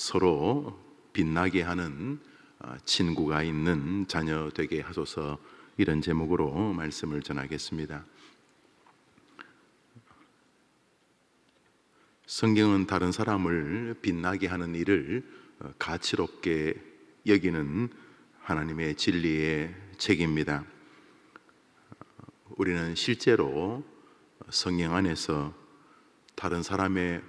서로 빛나게 하는 친구가 있는 자녀 되게 하소서, 이런 제목으로 말씀을 전하겠습니다. 성경은 다른 사람을 빛나게 하는 일을 가치롭게 여기는 하나님의 진리의 책입니다. 우리는 실제로 성경 안에서 다른 사람의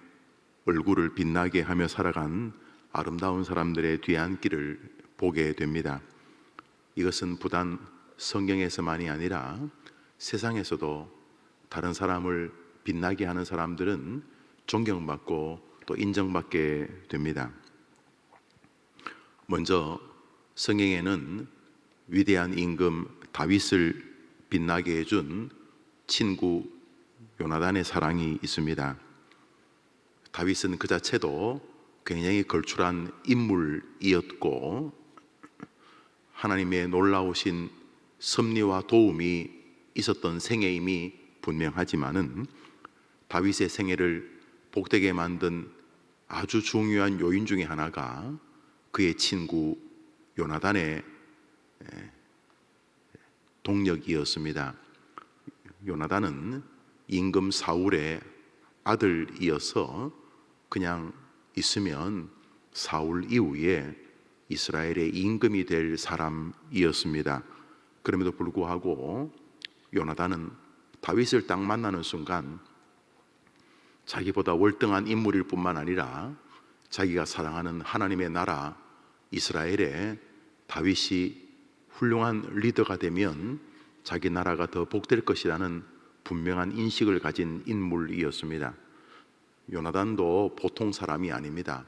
얼굴을 빛나게 하며 살아간 아름다운 사람들의 뒤안길을 보게 됩니다. 이것은 부단 성경에서만이 아니라 세상에서도 다른 사람을 빛나게 하는 사람들은 존경받고 또 인정받게 됩니다. 먼저 성경에는 위대한 임금 다윗을 빛나게 해준 친구 요나단의 사랑이 있습니다. 다윗은 그 자체도 굉장히 걸출한 인물이었고 하나님의 놀라우신 섭리와 도움이 있었던 생애임이 분명하지만은 다윗의 생애를 복되게 만든 아주 중요한 요인 중에 하나가 그의 친구 요나단의 동력이었습니다. 요나단은 임금 사울의 아들이어서 그냥 있으면 사울 이후에 이스라엘의 임금이 될 사람이었습니다. 그럼에도 불구하고 요나단은 다윗을 딱 만나는 순간 자기보다 월등한 인물일 뿐만 아니라 자기가 사랑하는 하나님의 나라 이스라엘에 다윗이 훌륭한 리더가 되면 자기 나라가 더 복될 것이라는 분명한 인식을 가진 인물이었습니다. 요나단도 보통 사람이 아닙니다.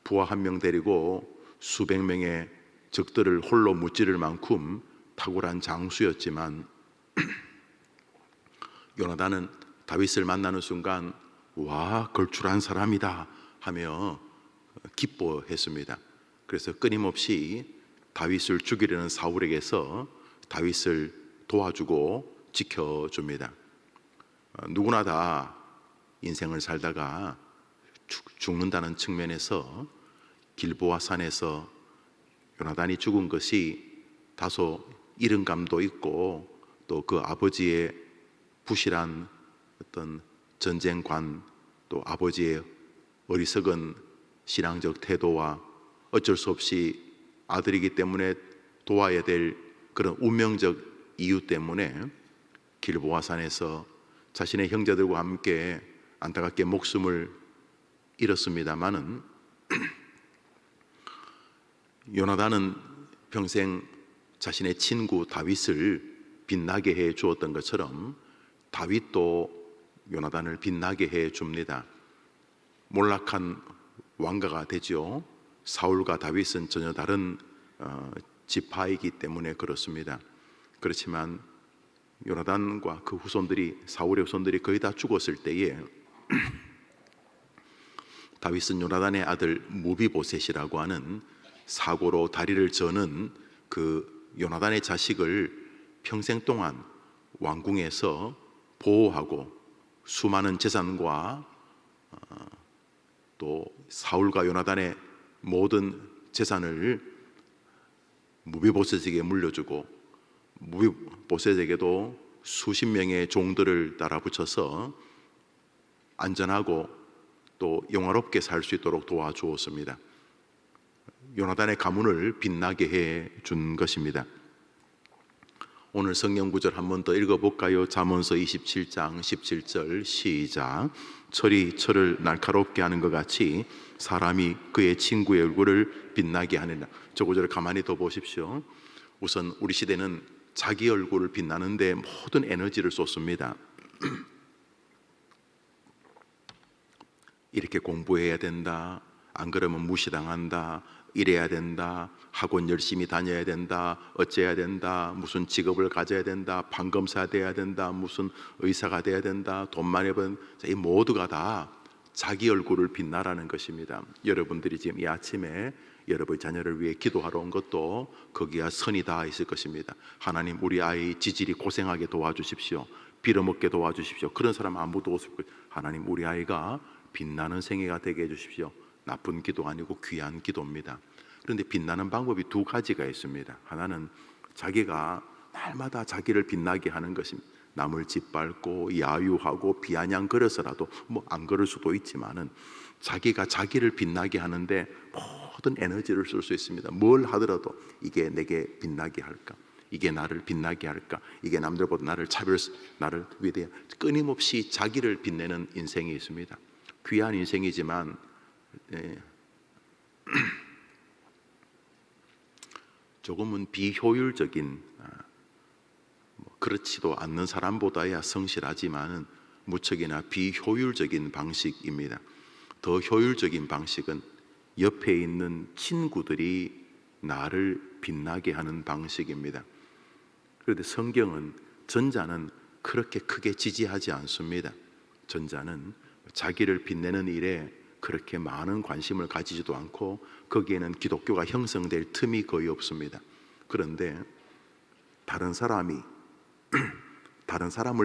부하 한 명 데리고 수백 명의 적들을 홀로 무찌를 만큼 탁월한 장수였지만 요나단은 다윗을 만나는 순간 와, 걸출한 사람이다 하며 기뻐했습니다. 그래서 끊임없이 다윗을 죽이려는 사울에게서 다윗을 도와주고 지켜줍니다. 누구나 다 인생을 살다가 죽는다는 측면에서 길보아 산에서 요나단이 죽은 것이 다소 이른감도 있고 또 그 아버지의 부실한 어떤 전쟁관, 또 아버지의 어리석은 신앙적 태도와 어쩔 수 없이 아들이기 때문에 도와야 될 그런 운명적 이유 때문에 길보아 산에서 자신의 형제들과 함께 안타깝게 목숨을 잃었습니다마는 요나단은 평생 자신의 친구 다윗을 빛나게 해 주었던 것처럼 다윗도 요나단을 빛나게 해 줍니다. 몰락한 왕가가 되죠. 사울과 다윗은 전혀 다른 지파이기 때문에 그렇습니다. 그렇지만 요나단과 그 후손들이, 사울의 후손들이 거의 다 죽었을 때에 다윗은 요나단의 아들 무비보셋이라고 하는 사고로 다리를 저는 그 요나단의 자식을 평생 동안 왕궁에서 보호하고 수많은 재산과 또 사울과 요나단의 모든 재산을 무비보셋에게 물려주고 무비보셋에게도 수십 명의 종들을 따라 붙여서 안전하고 또 영화롭게 살 수 있도록 도와주었습니다. 요나단의 가문을 빛나게 해 준 것입니다. 오늘 성경 구절 한 번 더 읽어볼까요? 잠언서 27장 17절 시작. 철이 철을 날카롭게 하는 것 같이 사람이 그의 친구의 얼굴을 빛나게 하느니라. 저 구절을 가만히 더 보십시오. 우선 우리 시대는 자기 얼굴을 빛나는데 모든 에너지를 쏟습니다. 이렇게 공부해야 된다, 안 그러면 무시당한다, 이래야 된다, 학원 열심히 다녀야 된다, 어째야 된다, 무슨 직업을 가져야 된다, 판검사 돼야 된다, 무슨 의사가 돼야 된다, 돈 많이 번, 이 모두가 다 자기 얼굴을 빛나라는 것입니다. 여러분들이 지금 이 아침에 여러분의 자녀를 위해 기도하러 온 것도 거기야 선이 다 있을 것입니다. 하나님, 우리 아이 지질이 고생하게 도와주십시오. 빌어먹게 도와주십시오. 그런 사람 아무도 없을 거예요. 하나님, 우리 아이가 빛나는 생애가 되게 해주십시오. 나쁜 기도 아니고 귀한 기도입니다. 그런데 빛나는 방법이 두 가지가 있습니다. 하나는 자기가 날마다 자기를 빛나게 하는 것입니다. 남을 짓밟고 야유하고 비아냥거려서라도 뭐 안 그럴 수도 있지만은 자기가 자기를 빛나게 하는데 모든 에너지를 쓸 수 있습니다. 뭘 하더라도 이게 내게 빛나게 할까? 이게 나를 빛나게 할까? 이게 남들보다 나를 위대해 끊임없이 자기를 빛내는 인생이 있습니다. 귀한 인생이지만 조금은 비효율적인, 그렇지도 않는 사람보다야 성실하지만은 무척이나 비효율적인 방식입니다. 더 효율적인 방식은 옆에 있는 친구들이 나를 빛나게 하는 방식입니다. 그런데 성경은 전자는 그렇게 크게 지지하지 않습니다. 전자는 자기를 빛내는 일에 그렇게 많은 관심을 가지지도 않고 거기에는 기독교가 형성될 틈이 거의 없습니다. 그런데 다른 사람을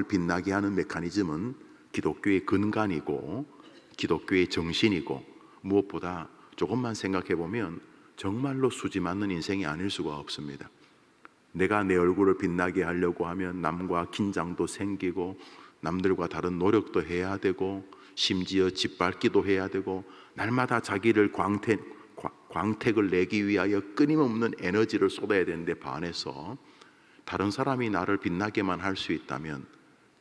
빛나게 하는 메커니즘은 기독교의 근간이고 기독교의 정신이고 무엇보다 조금만 생각해 보면 정말로 수지 맞는 인생이 아닐 수가 없습니다. 내가 내 얼굴을 빛나게 하려고 하면 남과 긴장도 생기고 남들과 다른 노력도 해야 되고 심지어 짓밟기도 해야 되고 날마다 자기를 광택을 내기 위하여 끊임없는 에너지를 쏟아야 되는데 반해서 다른 사람이 나를 빛나게만 할 수 있다면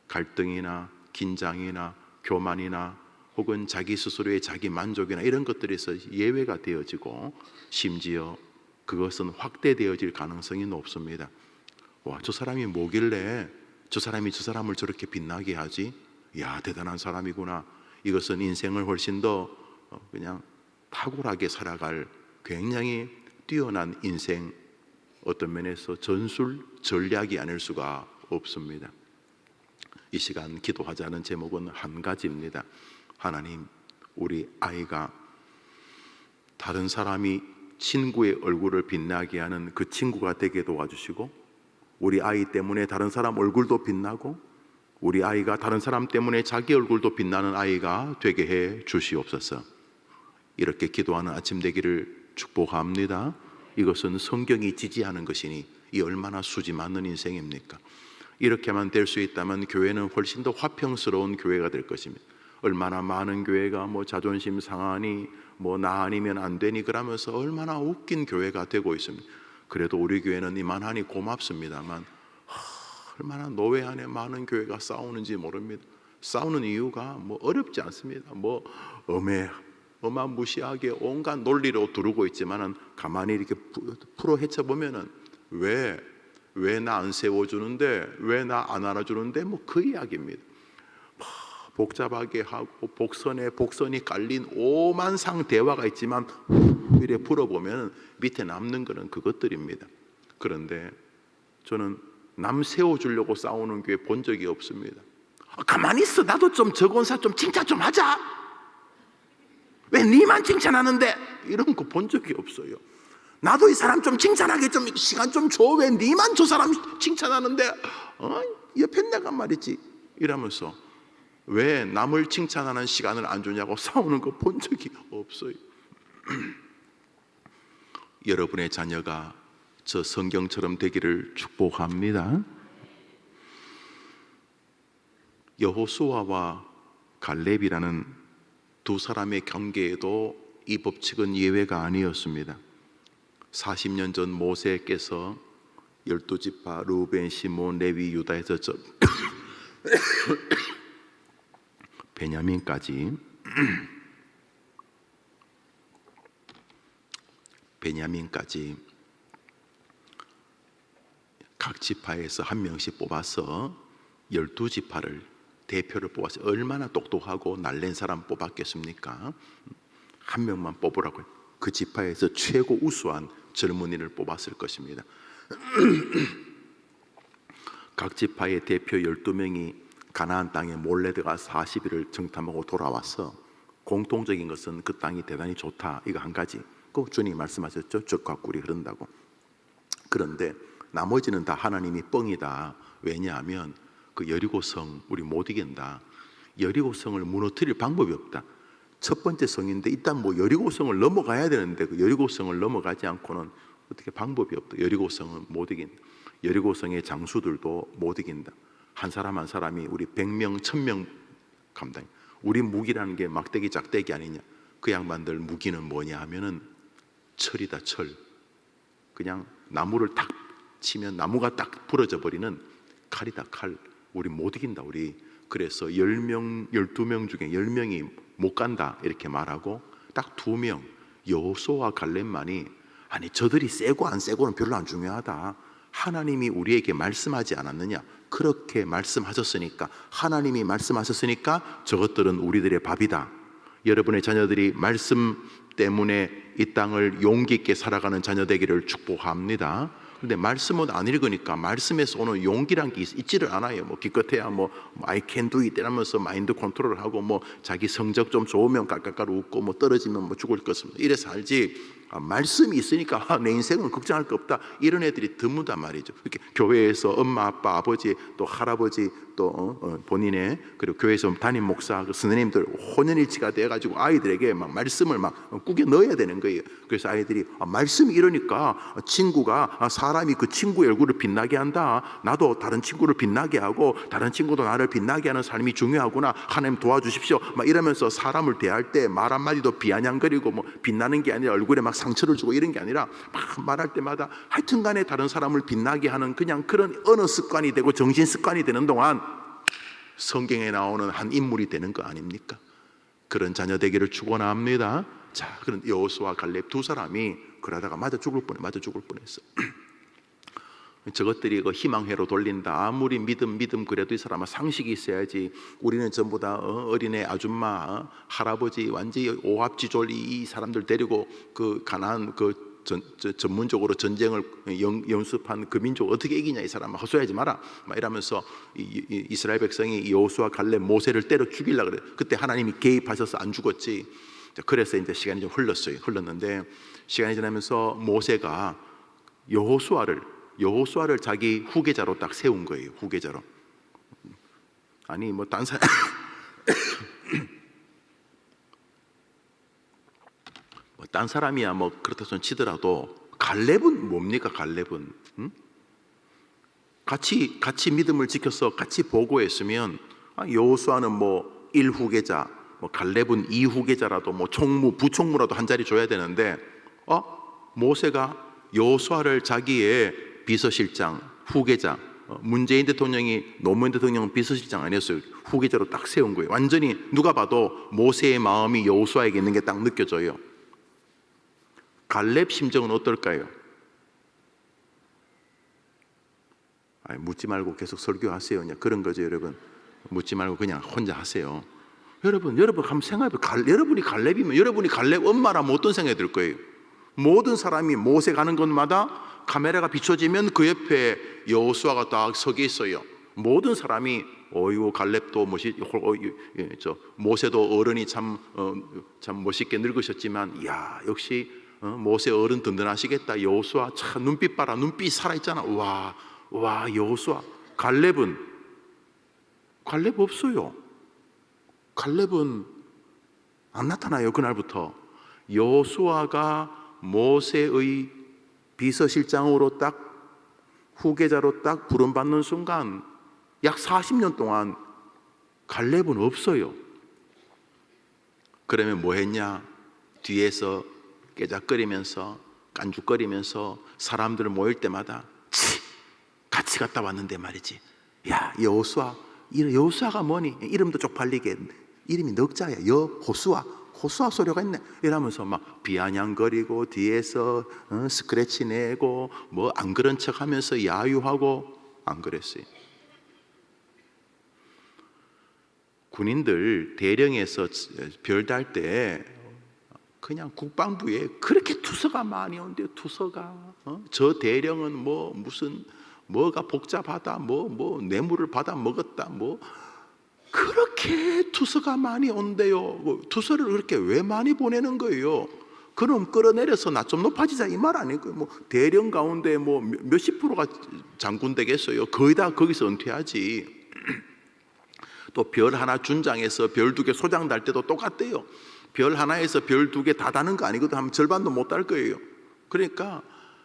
갈등이나 긴장이나 교만이나 혹은 자기 스스로의 자기 만족이나 이런 것들에서 예외가 되어지고 심지어 그것은 확대되어질 가능성이 높습니다. 와, 저 사람이 뭐길래 저 사람이 저 사람을 저렇게 빛나게 하지? 야, 대단한 사람이구나. 이것은 인생을 훨씬 더 그냥 탁월하게 살아갈 굉장히 뛰어난 인생, 어떤 면에서 전술 전략이 아닐 수가 없습니다. 이 시간 기도하자는 제목은 한 가지입니다. 하나님, 우리 아이가 다른 사람이 친구의 얼굴을 빛나게 하는 그 친구가 되게 도와주시고, 우리 아이 때문에 다른 사람 얼굴도 빛나고, 우리 아이가 다른 사람 때문에 자기 얼굴도 빛나는 아이가 되게 해 주시옵소서. 이렇게 기도하는 아침 되기를 축복합니다. 이것은 성경이 지지하는 것이니 이 얼마나 수지 맞는 인생입니까? 이렇게만 될 수 있다면 교회는 훨씬 더 화평스러운 교회가 될 것입니다. 얼마나 많은 교회가 뭐 자존심 상하니 뭐 나 아니면 안 되니 그러면서 얼마나 웃긴 교회가 되고 있습니다. 그래도 우리 교회는 이만하니 고맙습니다만 얼마나 노회 안에 많은 교회가 싸우는지 모릅니다. 싸우는 이유가 뭐 어렵지 않습니다. 뭐 어마무시하게 온갖 논리로 두르고 있지만은 가만히 이렇게 풀어 헤쳐보면은 왜 나 안 세워주는데, 왜 나 안 안아주는데, 뭐 그 이야기입니다. 복잡하게 하고 복선이 깔린 오만상 대화가 있지만 이래 풀어보면 밑에 남는 거는 그것들입니다. 그런데 저는 남 세워주려고 싸우는 교회 본 적이 없습니다. 가만히 있어, 나도 좀 저건사 좀 칭찬 좀 하자. 왜 니만 칭찬하는데, 이런 거 본 적이 없어요. 나도 이 사람 좀 칭찬하게 좀 시간 좀 줘. 왜 니만 저 사람 칭찬하는데 옆에 내가 말이지 이러면서 왜 남을 칭찬하는 시간을 안 주냐고 싸우는 거 본 적이 없어요. 여러분의 자녀가 저 성경처럼 되기를 축복합니다. 여호수아와 갈렙이라는 두 사람의 관계에도 이 법칙은 예외가 아니었습니다. 40년 전 모세께서 12지파 르우벤, 시몬, 레위, 유다에서 베냐민까지 각 지파에서 한 명씩 뽑아서 12지파를 대표를 뽑았어요. 얼마나 똑똑하고 날랜 사람 뽑았겠습니까? 한 명만 뽑으라고요. 그 지파에서 최고 우수한 젊은이를 뽑았을 것입니다. 각 지파의 대표 12명이 가나안 땅에 몰래 들어가 40일을 정탐하고 돌아와서 공통적인 것은 그 땅이 대단히 좋다, 이거 한 가지. 꼭 주님이 말씀하셨죠. 적과 꿀이 흐른다고. 그런데 나머지는 다 하나님이 뻥이다. 왜냐하면 그 여리고성 우리 못 이긴다. 여리고성을 무너뜨릴 방법이 없다. 첫 번째 성인데 일단 뭐 여리고성을 넘어가야 되는데 그 여리고성을 넘어가지 않고는 어떻게 방법이 없다. 여리고성은 못 이긴다. 여리고성의 장수들도 못 이긴다. 한 사람 한 사람이 우리 100명, 1000명 감당. 우리 무기라는 게 막대기 짝대기 아니냐. 그 양반들 무기는 뭐냐 하면은 철이다, 철. 그냥 나무를 탁 치면 나무가 딱 부러져 버리는 칼이다, 칼. 우리 못 이긴다, 우리. 그래서 10명, 12명 중에 10명이 못 간다 이렇게 말하고 딱 2명, 여호수아와 갈렙만이 아니 저들이 세고 안 세고는 별로 안 중요하다. 하나님이 우리에게 말씀하지 않았느냐? 그렇게 말씀하셨으니까, 하나님이 말씀하셨으니까 저것들은 우리들의 밥이다. 여러분의 자녀들이 말씀 때문에 이 땅을 용기 있게 살아가는 자녀 되기를 축복합니다. 근데 말씀은 안 읽으니까 말씀에서 오는 용기란 게 있지를 않아요. 뭐 기껏해야 뭐 I can do it 이러면서 마인드 컨트롤을 하고 뭐 자기 성적 좀 좋으면 깔깔깔 웃고 뭐 떨어지면 뭐 죽을 것입니다. 이래서 알지. 말씀이 있으니까 내 인생은 걱정할 거 없다. 이런 애들이 드무단 말이죠. 이렇게 교회에서 엄마, 아빠, 아버지, 또 할아버지, 또 본인의 그리고 교회에서 담임 목사, 그 선생님들 혼연일치가 돼가지고 아이들에게 막 말씀을 막 꾸겨 넣어야 되는 거예요. 그래서 아이들이 말씀이 이러니까 친구가 사람이 그 친구의 얼굴을 빛나게 한다. 나도 다른 친구를 빛나게 하고 다른 친구도 나를 빛나게 하는 삶이 중요하구나. 하나님 도와주십시오. 막 이러면서 사람을 대할 때 말 한마디도 비아냥거리고 뭐 빛나는 게 아니라 얼굴에 막 상처를 주고 이런 게 아니라 막 말할 때마다 하여튼 간에 다른 사람을 빛나게 하는 그냥 그런 언어 습관이 되고 정신 습관이 되는 동안 성경에 나오는 한 인물이 되는 거 아닙니까? 그런 자녀 되기를 축원합니다. 자, 그런 여호수아 갈렙 두 사람이 그러다가 맞아 죽을 뻔했어. 저것들이 그 희망회로 돌린다. 아무리 믿음 그래도 이 사람은 상식이 있어야지. 우리는 전부 다 어린애 아줌마, 할아버지 완전히 오합지졸 이 사람들 데리고 그 가나안 그 전문적으로 전쟁을 연습한 그 민족 어떻게 이기냐. 이 사람 헛소리하지 마라 막 이러면서 이스라엘 백성이 여호수아 갈렙 모세를 때려 죽이려고 그래. 그때 하나님이 개입하셔서 안 죽었지. 그래서 이제 시간이 좀 흘렀는데 시간이 지나면서 모세가 여호수아를 자기 후계자로 딱 세운 거예요. 후계자로. 아니 뭐 딴 사람 뭐 딴 사람이야 뭐 그렇다 손 치더라도 갈렙은 뭡니까? 갈렙은 같이 믿음을 지켜서 같이 보고했으면 여호수아는 뭐 1후계자, 뭐 갈렙은 2후계자라도 뭐 총무, 부총무라도 한 자리 줘야 되는데 모세가 여호수아를 자기의 비서실장, 후계자, 문재인 대통령이 노무현 대통령 비서실장 아니었어요. 후계자로 딱 세운 거예요. 완전히 누가 봐도 모세의 마음이 여호수아에게 있는 게 딱 느껴져요. 갈렙 심정은 어떨까요? 묻지 말고 계속 설교하세요. 그냥 그런 거죠, 여러분. 묻지 말고 그냥 혼자 하세요. 여러분 한번 생각해봐요. 여러분이 갈렙이면 여러분이 갈렙 엄마라면 어떤 생각이 들 거예요? 모든 사람이 모세 가는 곳마다 카메라가 비춰지면 그 옆에 여호수아가 딱 서게 있어요. 모든 사람이 어이구 갈렙도 모세도 어른이 참 멋있게 늙으셨지만 야 역시 모세 어른 든든하시겠다. 여호수아 참 눈빛 봐라. 눈빛 살아있잖아. 와 여호수아. 갈렙 없어요. 갈렙은 안 나타나요. 그날부터 여호수아가 모세의 비서실장으로 딱 후계자로 딱 부름받는 순간 약 40년 동안 갈렙은 없어요. 그러면 뭐 했냐? 뒤에서 깨작거리면서 깐죽거리면서 사람들 모일 때마다 같이 갔다 왔는데 말이지. 야 여호수아가 뭐니? 이름도 쪽팔리게 이름이 넉자야. 호수아 소리가 있네. 이러면서 막 비아냥거리고 뒤에서 스크래치 내고 뭐 안 그런 척하면서 야유하고 안 그랬어요. 군인들 대령에서 별 달 때 그냥 국방부에 그렇게 투서가 많이 온대요. 투서가 저 대령은 뭐 무슨 뭐가 복잡하다 뭐 뇌물을 받아 먹었다 뭐 그렇게 투서가 많이 온대요. 투서를 그렇게 왜 많이 보내는 거예요? 그럼 끌어내려서 나 좀 높아지자 이 말 아니고요. 뭐 대령 가운데 뭐 몇십 프로가 장군 되겠어요. 거의 다 거기서 은퇴하지. 또 별 하나 준장에서 별 2개 소장 달 때도 똑같대요. 별 하나에서 별 두 개 다 다는 거 아니거든. 한 절반도 못 달 거예요. 그러니까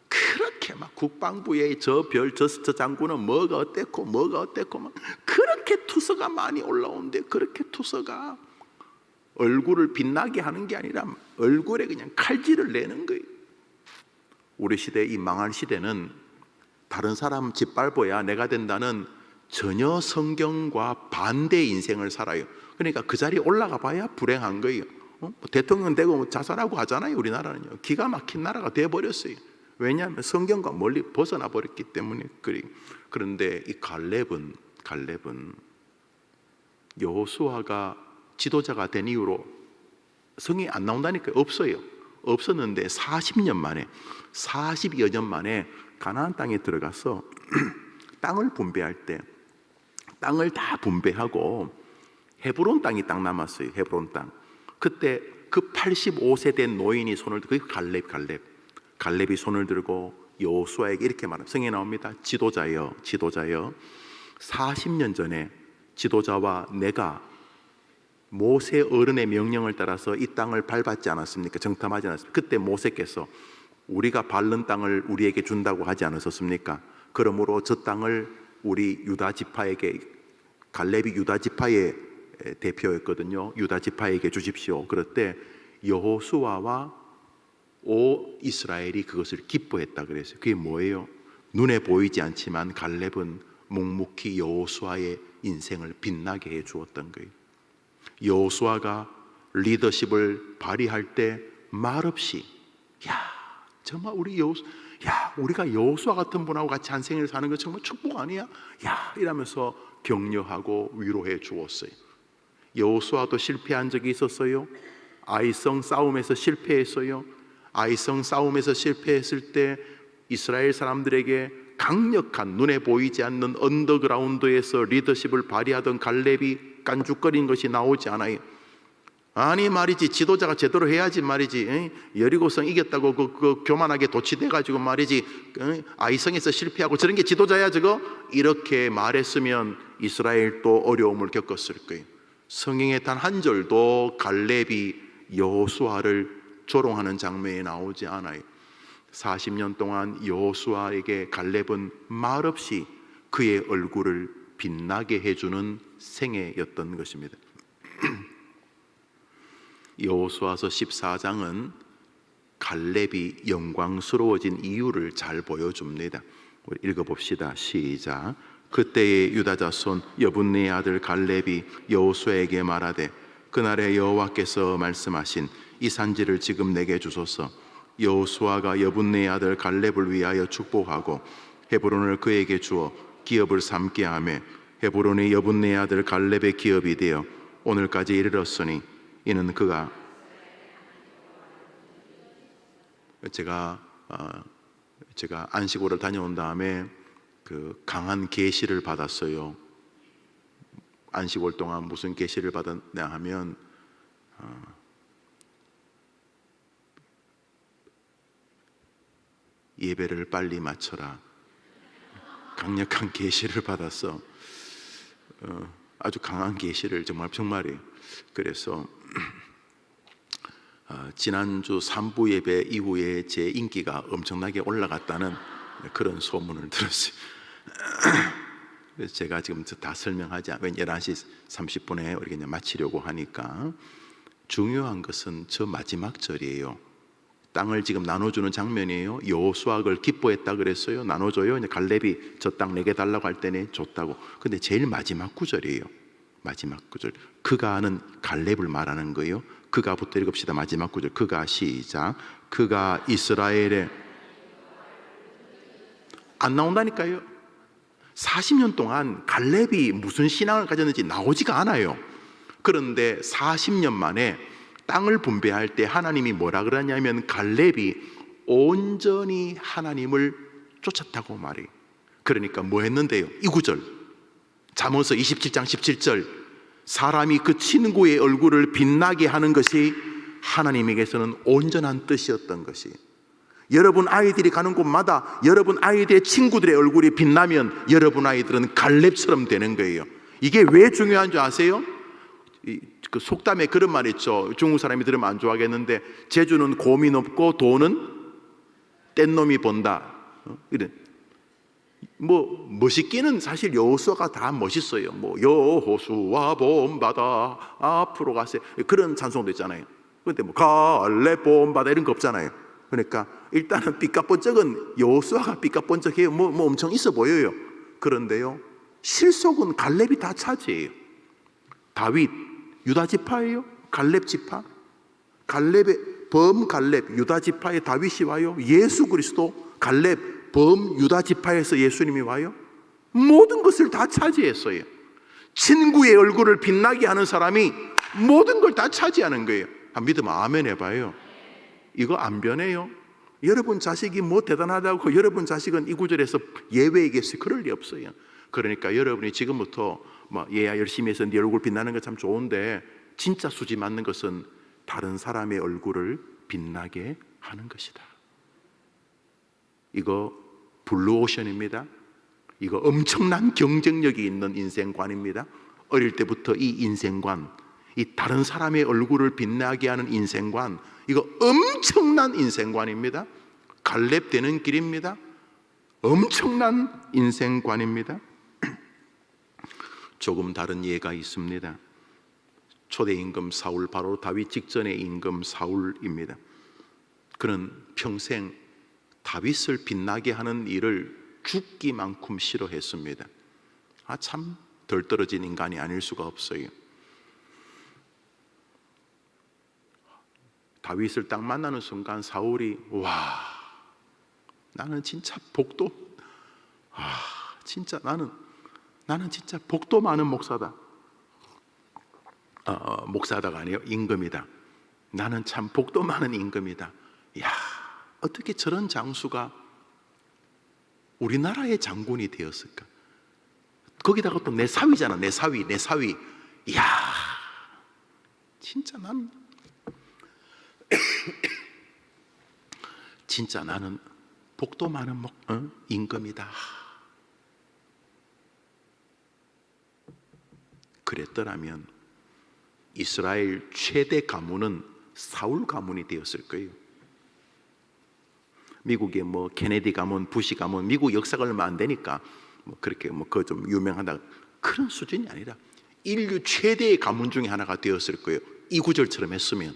그렇게 막 국방부의 저 별, 저 장군은 뭐가 어땠고 막 그렇게 투서가 많이 올라오는데, 그렇게 투서가 얼굴을 빛나게 하는 게 아니라 얼굴에 그냥 칼질을 내는 거예요. 우리 시대, 이 망할 시대는 다른 사람 짓밟아야 내가 된다는 전혀 성경과 반대 인생을 살아요. 그러니까 그 자리에 올라가 봐야 불행한 거예요. 대통령 되고 자살하고 하잖아요. 우리나라는요, 기가 막힌 나라가 돼버렸어요. 왜냐하면 성경과 멀리 벗어나 버렸기 때문에. 그런데 이 갈렙은 여호수아가 지도자가 된 이후로 성이 안 나온다니까. 없었는데 40여 년 만에 가나안 땅에 들어가서 땅을 분배할 때 땅을 다 분배하고 헤브론 땅이 딱 남았어요. 헤브론 땅. 그때 그 85세 된 노인이 손을 들고, 갈렙이 손을 들고 여호수아에게 이렇게 말합니다. 성경에 나옵니다. 지도자여 40년 전에 지도자와 내가 모세 어른의 명령을 따라서 이 땅을 밟았지 않았습니까? 정탐하지 않았습니까? 그때 모세께서 우리가 밟는 땅을 우리에게 준다고 하지 않으셨습니까? 그러므로 저 땅을 우리 유다 지파에게, 갈렙이 유다 지파의 대표였거든요. 유다 지파에게 주십시오. 그럴 때 여호수아와 오 이스라엘이 그것을 기뻐했다 그랬어요. 그게 뭐예요? 눈에 보이지 않지만 갈렙은 묵묵히 여호수아의 인생을 빛나게 해 주었던 거예요. 여호수아가 리더십을 발휘할 때 말없이, 정말 우리가 여호수아 같은 분하고 같이 한 생을 사는 건 정말 축복 아니야? 이러면서 격려하고 위로해 주었어요. 여호수아도 실패한 적이 있었어요. 아이성 싸움에서 실패했어요. 아이성 싸움에서 실패했을 때 이스라엘 사람들에게 강력한, 눈에 보이지 않는 언더그라운드에서 리더십을 발휘하던 갈렙이 깐죽거린 것이 나오지 않아요. 아니 말이지, 지도자가 제대로 해야지 말이지. 여리고성 이겼다고 그 교만하게 도취돼가지고 말이지, 아이성에서 실패하고 저런 게 지도자야 저거? 이렇게 말했으면 이스라엘도 어려움을 겪었을 거예요. 성경에 단 한 절도 갈렙이 여호수아를 조롱하는 장면이 나오지 않아요. 40년 동안 여호수아에게 갈렙은 말없이 그의 얼굴을 빛나게 해주는 생애였던 것입니다. 여호수아서 14장은 갈렙이 영광스러워진 이유를 잘 보여줍니다. 우리 읽어봅시다. 시작. 그때의 유다 자손 여분네의 아들 갈렙이 여호수아에게 말하되 그날에 여호와께서 말씀하신 이 산지를 지금 내게 주소서. 여호수아가 여분네의 아들 갈렙을 위하여 축복하고 헤브론을 그에게 주어 기업을 삼게 하며 헤브론의 여분네의 아들 갈렙의 기업이 되어 오늘까지 이르렀으니 이는 그가, 제가 안식오를 다녀온 다음에 그 강한 계시를 받았어요. 안식월 동안 무슨 계시를 받았냐 하면 예배를 빨리 마쳐라. 강력한 계시를 받았어. 아주 강한 계시를 정말이에요. 그래서 지난주 3부 예배 이후에 제 인기가 엄청나게 올라갔다는 그런 소문을 들었어요. 그래서 제가 지금 다 설명하지 않고 11시 30분에 우리가 마치려고 하니까, 중요한 것은 저 마지막 절이에요. 땅을 지금 나눠주는 장면이에요. 여호수아를 기뻐했다 그랬어요. 나눠줘요. 갈렙이 저 땅 내게 달라고 할 때는 줬다고. 근데 제일 마지막 구절이에요. 마지막 구절. 그가 하는 갈렙을 말하는 거예요. 그가부터 읽읍시다. 마지막 구절. 그가, 시작. 그가 이스라엘에, 안 나온다니까요. 40년 동안 갈렙이 무슨 신앙을 가졌는지 나오지가 않아요. 그런데 40년 만에 땅을 분배할 때 하나님이 뭐라 그러냐면 갈렙이 온전히 하나님을 쫓았다고 말해요. 그러니까 뭐 했는데요? 이 구절, 잠언서 27장 17절, 사람이 그 친구의 얼굴을 빛나게 하는 것이 하나님에게서는 온전한 뜻이었던 것이, 여러분 아이들이 가는 곳마다 여러분 아이들의 친구들의 얼굴이 빛나면 여러분 아이들은 갈렙처럼 되는 거예요. 이게 왜 중요한 줄 아세요? 그 속담에 그런 말 있죠. 중국 사람이 들으면 안 좋아하겠는데, 재주는 곰이 높고 돈은 뗀 놈이 번다. 이래. 뭐 멋있기는 사실 여호수아가 다 멋있어요. 뭐 여호수아 본받아 앞으로 가세요, 그런 찬송도 있잖아요. 그런데 뭐 갈렙 본받아 이런 거 없잖아요. 그러니까 일단은 삐까뻔쩍은 여호수아가 삐까뻔쩍해요. 뭐 엄청 있어 보여요. 그런데요, 실속은 갈렙이 다 차지해요. 다윗 유다 지파예요. 갈렙 지파. 갈렙의 범갈렙 유다 지파의 다윗이 와요. 예수 그리스도 갈렙 범유다 지파에서 예수님이 와요. 모든 것을 다 차지했어요. 친구의 얼굴을 빛나게 하는 사람이 모든 걸 다 차지하는 거예요. 믿으면 아멘 해봐요. 이거 안 변해요. 여러분 자식이 뭐 대단하다고 여러분 자식은 이 구절에서 예외이겠어요? 그럴 리 없어요. 그러니까 여러분이 지금부터 얘야 열심히 해서 네 얼굴 빛나는 거 참 좋은데, 진짜 수지 맞는 것은 다른 사람의 얼굴을 빛나게 하는 것이다. 이거 블루오션입니다. 이거 엄청난 경쟁력이 있는 인생관입니다. 어릴 때부터 이 인생관, 이 다른 사람의 얼굴을 빛나게 하는 인생관, 이거 엄청난 인생관입니다. 갈렙 되는 길입니다. 엄청난 인생관입니다. 조금 다른 예가 있습니다. 초대 임금 사울, 바로 다윗 직전의 임금 사울입니다. 그는 평생 다윗을 빛나게 하는 일을 죽기만큼 싫어했습니다. 참 덜 떨어진 인간이 아닐 수가 없어요. 다윗을 딱 만나는 순간 사울이 나는 진짜 복도, 진짜 나는 진짜 복도 많은 목사다. 목사다가 아니에요. 임금이다. 나는 참 복도 많은 임금이다. 어떻게 저런 장수가 우리나라의 장군이 되었을까? 거기다가 또 내 사위잖아. 내 사위. 이야, 진짜 나는 진짜 나는 복도 많은 임금이다. 그랬더라면 이스라엘 최대 가문은 사울 가문이 되었을 거예요. 미국의 케네디 가문, 부시 가문, 미국 역사가 얼마 안 되니까 그렇게 그거 좀 유명하다, 그런 수준이 아니라 인류 최대의 가문 중에 하나가 되었을 거예요. 이 구절처럼 했으면.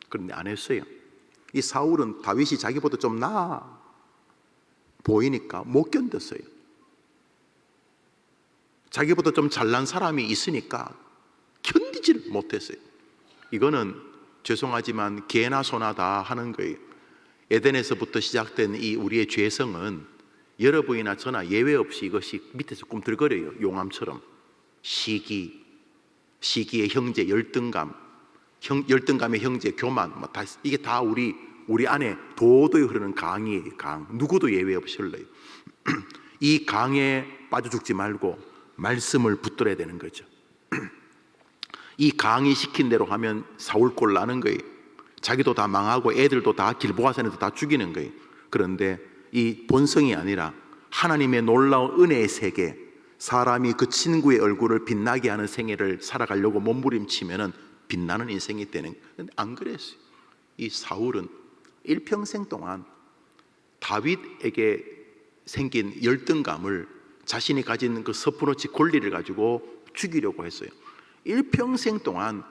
그런데 안 했어요. 이 사울은 다윗이 자기보다 좀 나아 보이니까 못 견뎠어요. 자기보다 좀 잘난 사람이 있으니까 견디지를 못했어요. 이거는 죄송하지만 개나 소나 다 하는 거예요. 에덴에서부터 시작된 이 우리의 죄성은 여러분이나 저나 예외 없이 이것이 밑에서 꿈틀거려요. 용암처럼. 시기의 형제, 열등감, 열등감의 형제, 교만, 이게 다 우리 안에 도도히 흐르는 강이에요. 강. 누구도 예외 없이 흘러요. 이 강에 빠져 죽지 말고 말씀을 붙들어야 되는 거죠. 이 강이 시킨 대로 하면 사울꼴 나는 거예요. 자기도 다 망하고 애들도 다 길보아산에서 다 죽이는 거예요. 그런데 이 본성이 아니라 하나님의 놀라운 은혜의 세계, 사람이 그 친구의 얼굴을 빛나게 하는 생애를 살아가려고 몸부림치면은 빛나는 인생이 되는. 그런데 안 그랬어요. 이 사울은 일평생 동안 다윗에게 생긴 열등감을 자신이 가진 그 서프노치 권리를 가지고 죽이려고 했어요. 일평생 동안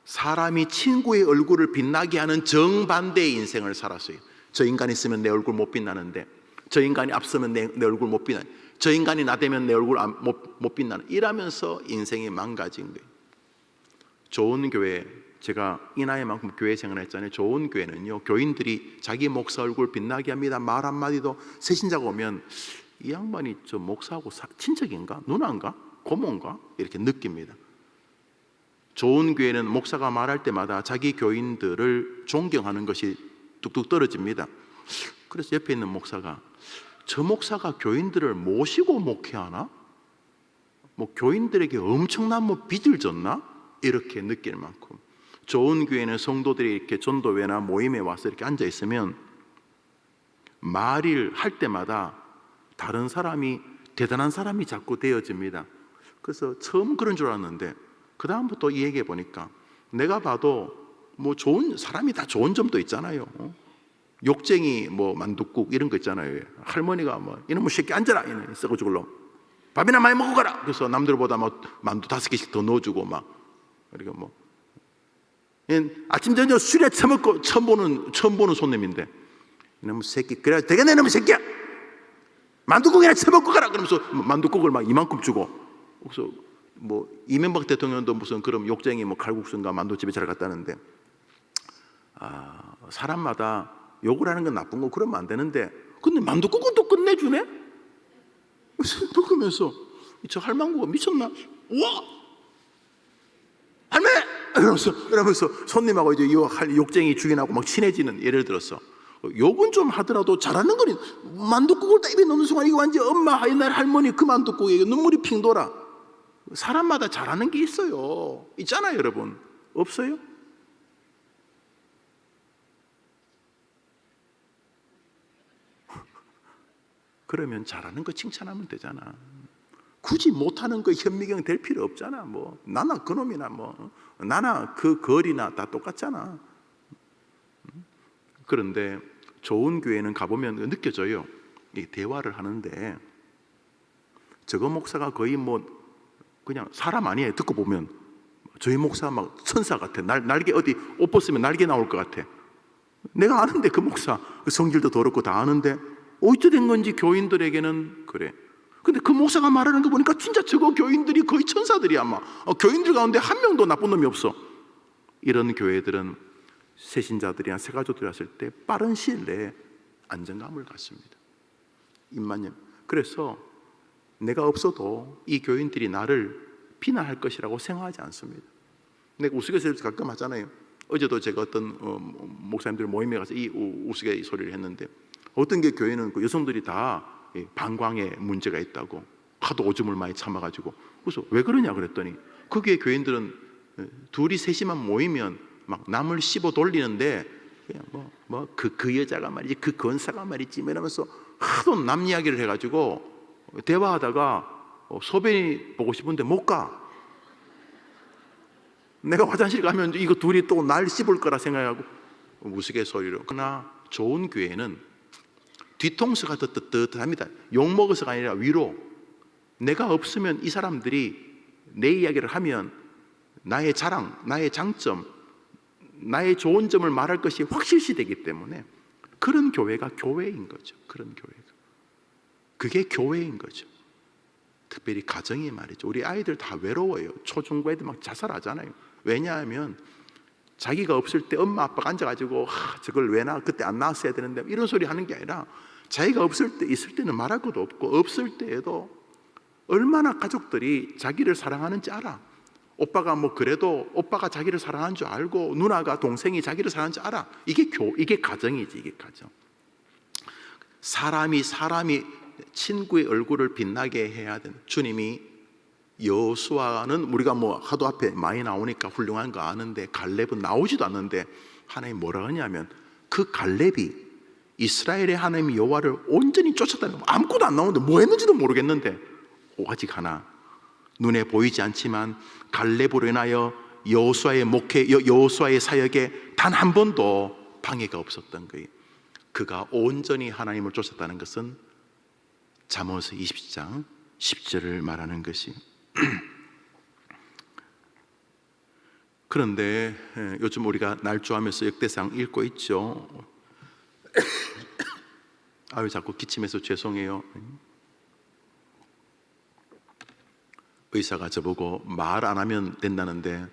사람이 친구의 얼굴을 빛나게 하는 정반대의 인생을 살았어요. 저 인간이 있으면 내 얼굴 못 빛나는데, 저 인간이 앞서면 내 얼굴 못 빛나는, 저 인간이 나대면 내 얼굴 못 빛나는, 이러면서 인생이 망가진 거예요. 좋은 교회, 제가 이 나이만큼 교회 생활을 했잖아요. 좋은 교회는요, 교인들이 자기 목사 얼굴 빛나게 합니다. 말 한마디도, 새신자가 오면 이 양반이 저 목사하고 친척인가? 누나인가? 고모인가? 이렇게 느낍니다. 좋은 교회는 목사가 말할 때마다 자기 교인들을 존경하는 것이 뚝뚝 떨어집니다. 그래서 옆에 있는 목사가, 저 목사가 교인들을 모시고 목회하나? 교인들에게 엄청난 빚을 졌나? 이렇게 느낄 만큼. 좋은 교회는 성도들이 이렇게 전도회나 모임에 와서 이렇게 앉아 있으면 말을 할 때마다 다른 사람이, 대단한 사람이 자꾸 되어집니다. 그래서 처음 그런 줄 알았는데 그 다음부터 이 얘기해 보니까 내가 봐도 뭐 좋은 사람이 다 좋은 점도 있잖아요. 욕쟁이 뭐 만둣국 이런 거 있잖아요. 할머니가 뭐 이놈의 새끼 앉아라, 이놈 썩어 죽을놈, 밥이나 많이 먹고 가라. 그래서 남들보다 막 만두 5개씩 더 넣어주고 막. 그러니까 뭐 아침 저녁 술에 처먹고 처음 보는 손님인데, 이놈의 새끼, 그래 되겠네 이놈의 새끼야, 만둣국이나 처먹고 가라. 그러면서 만둣국을 막 이만큼 주고. 그래서 뭐 이명박 대통령도 무슨 그런 욕쟁이 뭐 칼국수인가 만두집에 잘 갔다는데, 사람마다 욕을 하는 건 나쁜 거 그러면 안 되는데, 근데 만둣국은 또 끝내주네. 먹으면서 저 할망구가 미쳤나? 우와, 할매! 이러면서 손님하고 이제 욕쟁이 주인하고 막 친해지는, 예를 들어서 욕은 좀 하더라도 잘하는 거니, 만둣국을 딱 입에 넣는 순간 이거 완전 엄마 옛날 할머니 그 만둣국에 눈물이 핑 돌아. 사람마다 잘하는 게 있어요. 있잖아요, 여러분. 없어요? 그러면 잘하는 거 칭찬하면 되잖아. 굳이 못하는 거 현미경 될 필요 없잖아. 뭐 나나 그놈이나 뭐 나나 그 거리나 다 똑같잖아. 그런데 좋은 교회는 가보면 느껴져요. 이 대화를 하는데 저거 목사가 거의 뭐 그냥 사람 아니에요. 듣고 보면 저희 목사 막 천사 같아. 날개 어디 옷 벗으면 날개 나올 것 같아. 내가 아는데 그 목사 그 성질도 더럽고 다 아는데 어찌 된 건지 교인들에게는 그래. 근데 그 목사가 말하는 거 보니까 진짜 저거 교인들이 거의 천사들이야. 아마 교인들 가운데 한 명도 나쁜 놈이 없어. 이런 교회들은 새신자들이나 새가족들이 왔을 때 빠른 시일 내에 안정감을 갖습니다. 임만님. 그래서 내가 없어도 이 교인들이 나를 비난할 것이라고 생각하지 않습니다. 내가 우스갯소리를 가끔 하잖아요. 어제도 제가 어떤 목사님들 모임에 가서 이 우스갯소리를 했는데, 어떤 게 교회는 그 여성들이 다 방광에 문제가 있다고 하도 오줌을 많이 참아가지고, 그래서 왜 그러냐 그랬더니 거기에 교인들은 둘이 셋이만 모이면 막 남을 씹어 돌리는데 그냥 그 여자가 말이지, 그 권사가 말이지 이러면서 하도 남 이야기를 해가지고 대화하다가 소변이 보고 싶은데 못 가. 내가 화장실 가면 이거 둘이 또 날 씹을 거라 생각하고 우스갯소리로. 그러나 좋은 교회는 뒤통수가 더 뜨뜻합니다. 욕먹어서가 아니라 위로. 내가 없으면 이 사람들이 내 이야기를 하면 나의 자랑, 나의 장점, 나의 좋은 점을 말할 것이 확실시 되기 때문에 그런 교회가 교회인 거죠. 그런 교회가. 그게 교회인 거죠. 특별히 가정이 말이죠. 우리 아이들 다 외로워요. 초중고 애들 막 자살하잖아요. 왜냐하면 자기가 없을 때 엄마 아빠가 앉아가지고 저걸 왜 나 그때 안 나왔어야 되는데 이런 소리 하는 게 아니라, 자기가 있을 때는 말할 것도 없고 없을 때에도 얼마나 가족들이 자기를 사랑하는지 알아. 오빠가 뭐 그래도 오빠가 자기를 사랑하는 줄 알고 누나가 동생이 자기를 사랑하는 줄 알아. 이게 가정이지. 이게 가정. 사람이 친구의 얼굴을 빛나게 해야 되는. 주님이 여호수아는 우리가 뭐 하도 앞에 많이 나오니까 훌륭한 거 아는데 갈렙은 나오지도 않는데 하나님 뭐라 하냐면, 그 갈렙이 이스라엘의 하나님 여호와를 온전히 쫓았다는 거. 아무것도 안 나오는데 뭐 했는지도 모르겠는데 오직 하나, 눈에 보이지 않지만 갈렙으로 인하여 여호수아의 사역에 단 한 번도 방해가 없었던 거예요. 그가 온전히 하나님을 쫓았다는 것은 잠언서 20장 10절을 말하는 것이. 그런데 요즘 우리가 날조하면서 역대상 읽고 있죠. 아유, 자꾸 기침해서 죄송해요. 의사가 저보고 말 안 하면 된다는데,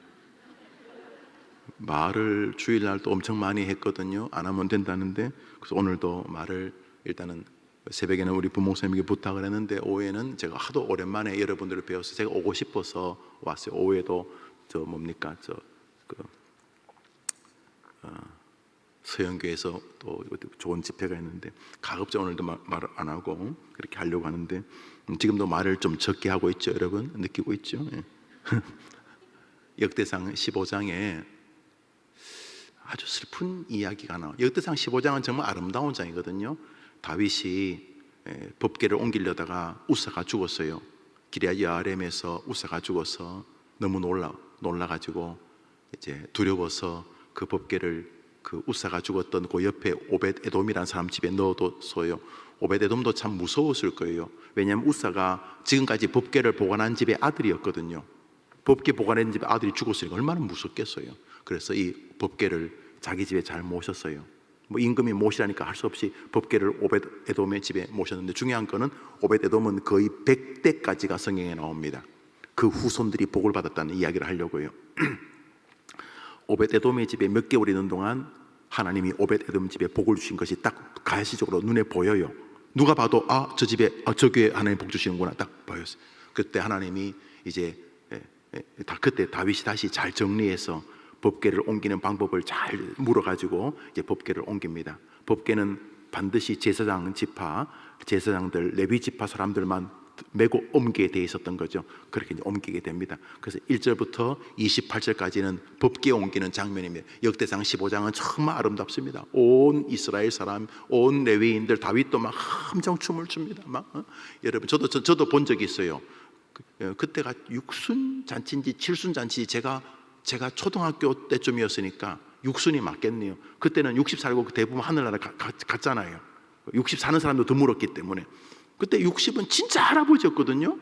말을 주일날도 엄청 많이 했거든요. 안 하면 된다는데, 그래서 오늘도 말을 일단은 새벽에는 우리 부목사님에게 부탁을 했는데, 오후에는 제가 하도 오랜만에 여러분들을 배워서 제가 오고 싶어서 왔어요. 오후에도 서영교에서 또 좋은 집회가 있는데 가급적 오늘도 말을 안 하고 그렇게 하려고 하는데, 지금도 말을 좀 적게 하고 있죠. 여러분 느끼고 있죠. 역대상 15장에 아주 슬픈 이야기가 나와요. 역대상 15장은 정말 아름다운 장이거든요. 다윗이 법궤를 옮기려다가 우사가 죽었어요. 기럇 여아림에서 우사가 죽어서 너무 놀라가지고 이제 두려워서 그 법궤를 그 우사가 죽었던 그 옆에 오벳 에돔이라는 사람 집에 넣어뒀어요. 오벳 에돔도 참 무서웠을 거예요. 왜냐하면 우사가 지금까지 법궤를 보관한 집의 아들이었거든요. 법궤 보관한 집의 아들이 죽었으니까 얼마나 무섭겠어요. 그래서 이 법궤를 자기 집에 잘 모셨어요. 뭐 임금이 모시라니까 할 수 없이 법궤를 오벳 에돔의 집에 모셨는데, 중요한 거는 오벳 에돔은 거의 100대까지가 성경에 나옵니다. 그 후손들이 복을 받았다는 이야기를 하려고요. 오벳 에돔의 집에 몇 개월 있는 동안 하나님이 오벳 에돔 집에 복을 주신 것이 딱 가시적으로 눈에 보여요. 누가 봐도 저 집에 저 교회 하나님 복 주시는구나 딱 보였어요. 그때 하나님이 이제 그때 다윗이 다시 잘 정리해서 법궤를 옮기는 방법을 잘 물어가지고 이제 법궤를 옮깁니다. 법궤는 반드시 제사장 지파, 제사장들, 레위 지파 사람들만 메고 옮기게 돼 있었던 거죠. 그렇게 이제 옮기게 됩니다. 그래서 1절부터 28절까지는 법궤 옮기는 장면입니다. 역대상 15장은 정말 아름답습니다. 온 이스라엘 사람, 온 레위인들, 다윗도 막 함정 춤을 춥니다. 여러분 저도 본 적이 있어요. 그때가 육순 잔치인지 칠순 잔치, 제가 초등학교 때쯤이었으니까 육순이 맞겠네요. 그때는 60 살고 대부분 하늘나라 갔잖아요. 60 사는 사람도 드물었기 때문에. 그때 60은 진짜 할아버지였거든요.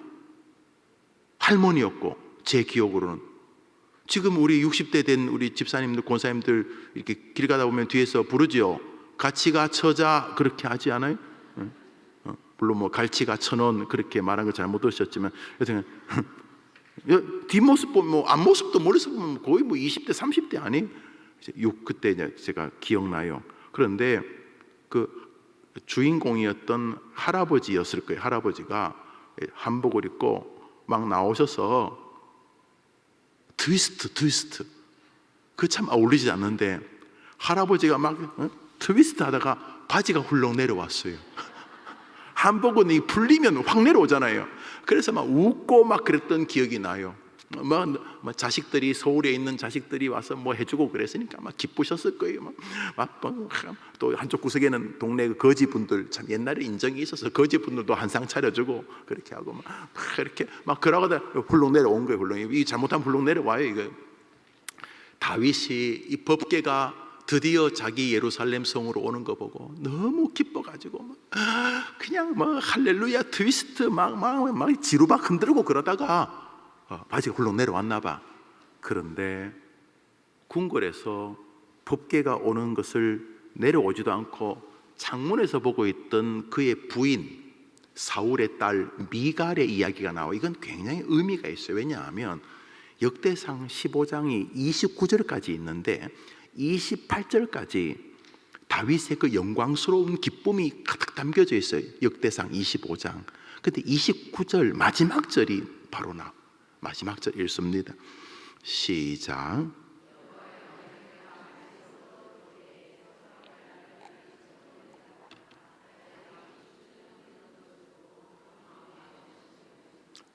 할머니였고, 제 기억으로는. 지금 우리 60대 된 우리 집사님들, 권사님들 이렇게 길 가다 보면 뒤에서 부르지요. 같이가 처자 그렇게 하지 않아요? 물론 뭐 갈치가 천원 그렇게 말한 거 잘못 들으셨지만, 여튼 뒷모습 보면 뭐 앞모습도 멀리서 보면 거의 뭐 20대 30대 아니? 그때 이제 제가 기억나요. 그런데 그 주인공이었던 할아버지였을 거예요. 할아버지가 한복을 입고 막 나오셔서 트위스트 그 참 어울리지 않는데, 할아버지가 막 트위스트 하다가 바지가 훌렁 내려왔어요. 한복은 이 풀리면 확 내려오잖아요. 그래서 막 웃고 막 그랬던 기억이 나요. 막 자식들이, 서울에 있는 자식들이 와서 뭐 해주고 그랬으니까 막 기쁘셨을 거예요. 또 한쪽 구석에는 동네 거지 분들, 참 옛날에 인정이 있어서 거지 분들도 한 상 차려주고 그렇게 하고 막 이렇게 막 그러고다 훌렁 내려온 거예요. 훌렁. 이 잘못하면 훌렁 내려와요. 이거 다윗이 이 법궤가 드디어 자기 예루살렘 성으로 오는 거 보고 너무 기뻐가지고 그냥 뭐 할렐루야 트위스트 막 지루박 흔들고 그러다가 바지가 훌렁 내려왔나 봐. 그런데 궁궐에서 법궤가 오는 것을 내려오지도 않고 창문에서 보고 있던 그의 부인 사울의 딸 미갈의 이야기가 나와. 이건 굉장히 의미가 있어요. 왜냐하면 역대상 15장이 29절까지 있는데 28절까지 다윗의 그 영광스러운 기쁨이 가득 담겨져 있어요. 역대상 25장. 근데 29절 마지막 절이 바로 마지막 절 읽습니다. 시작.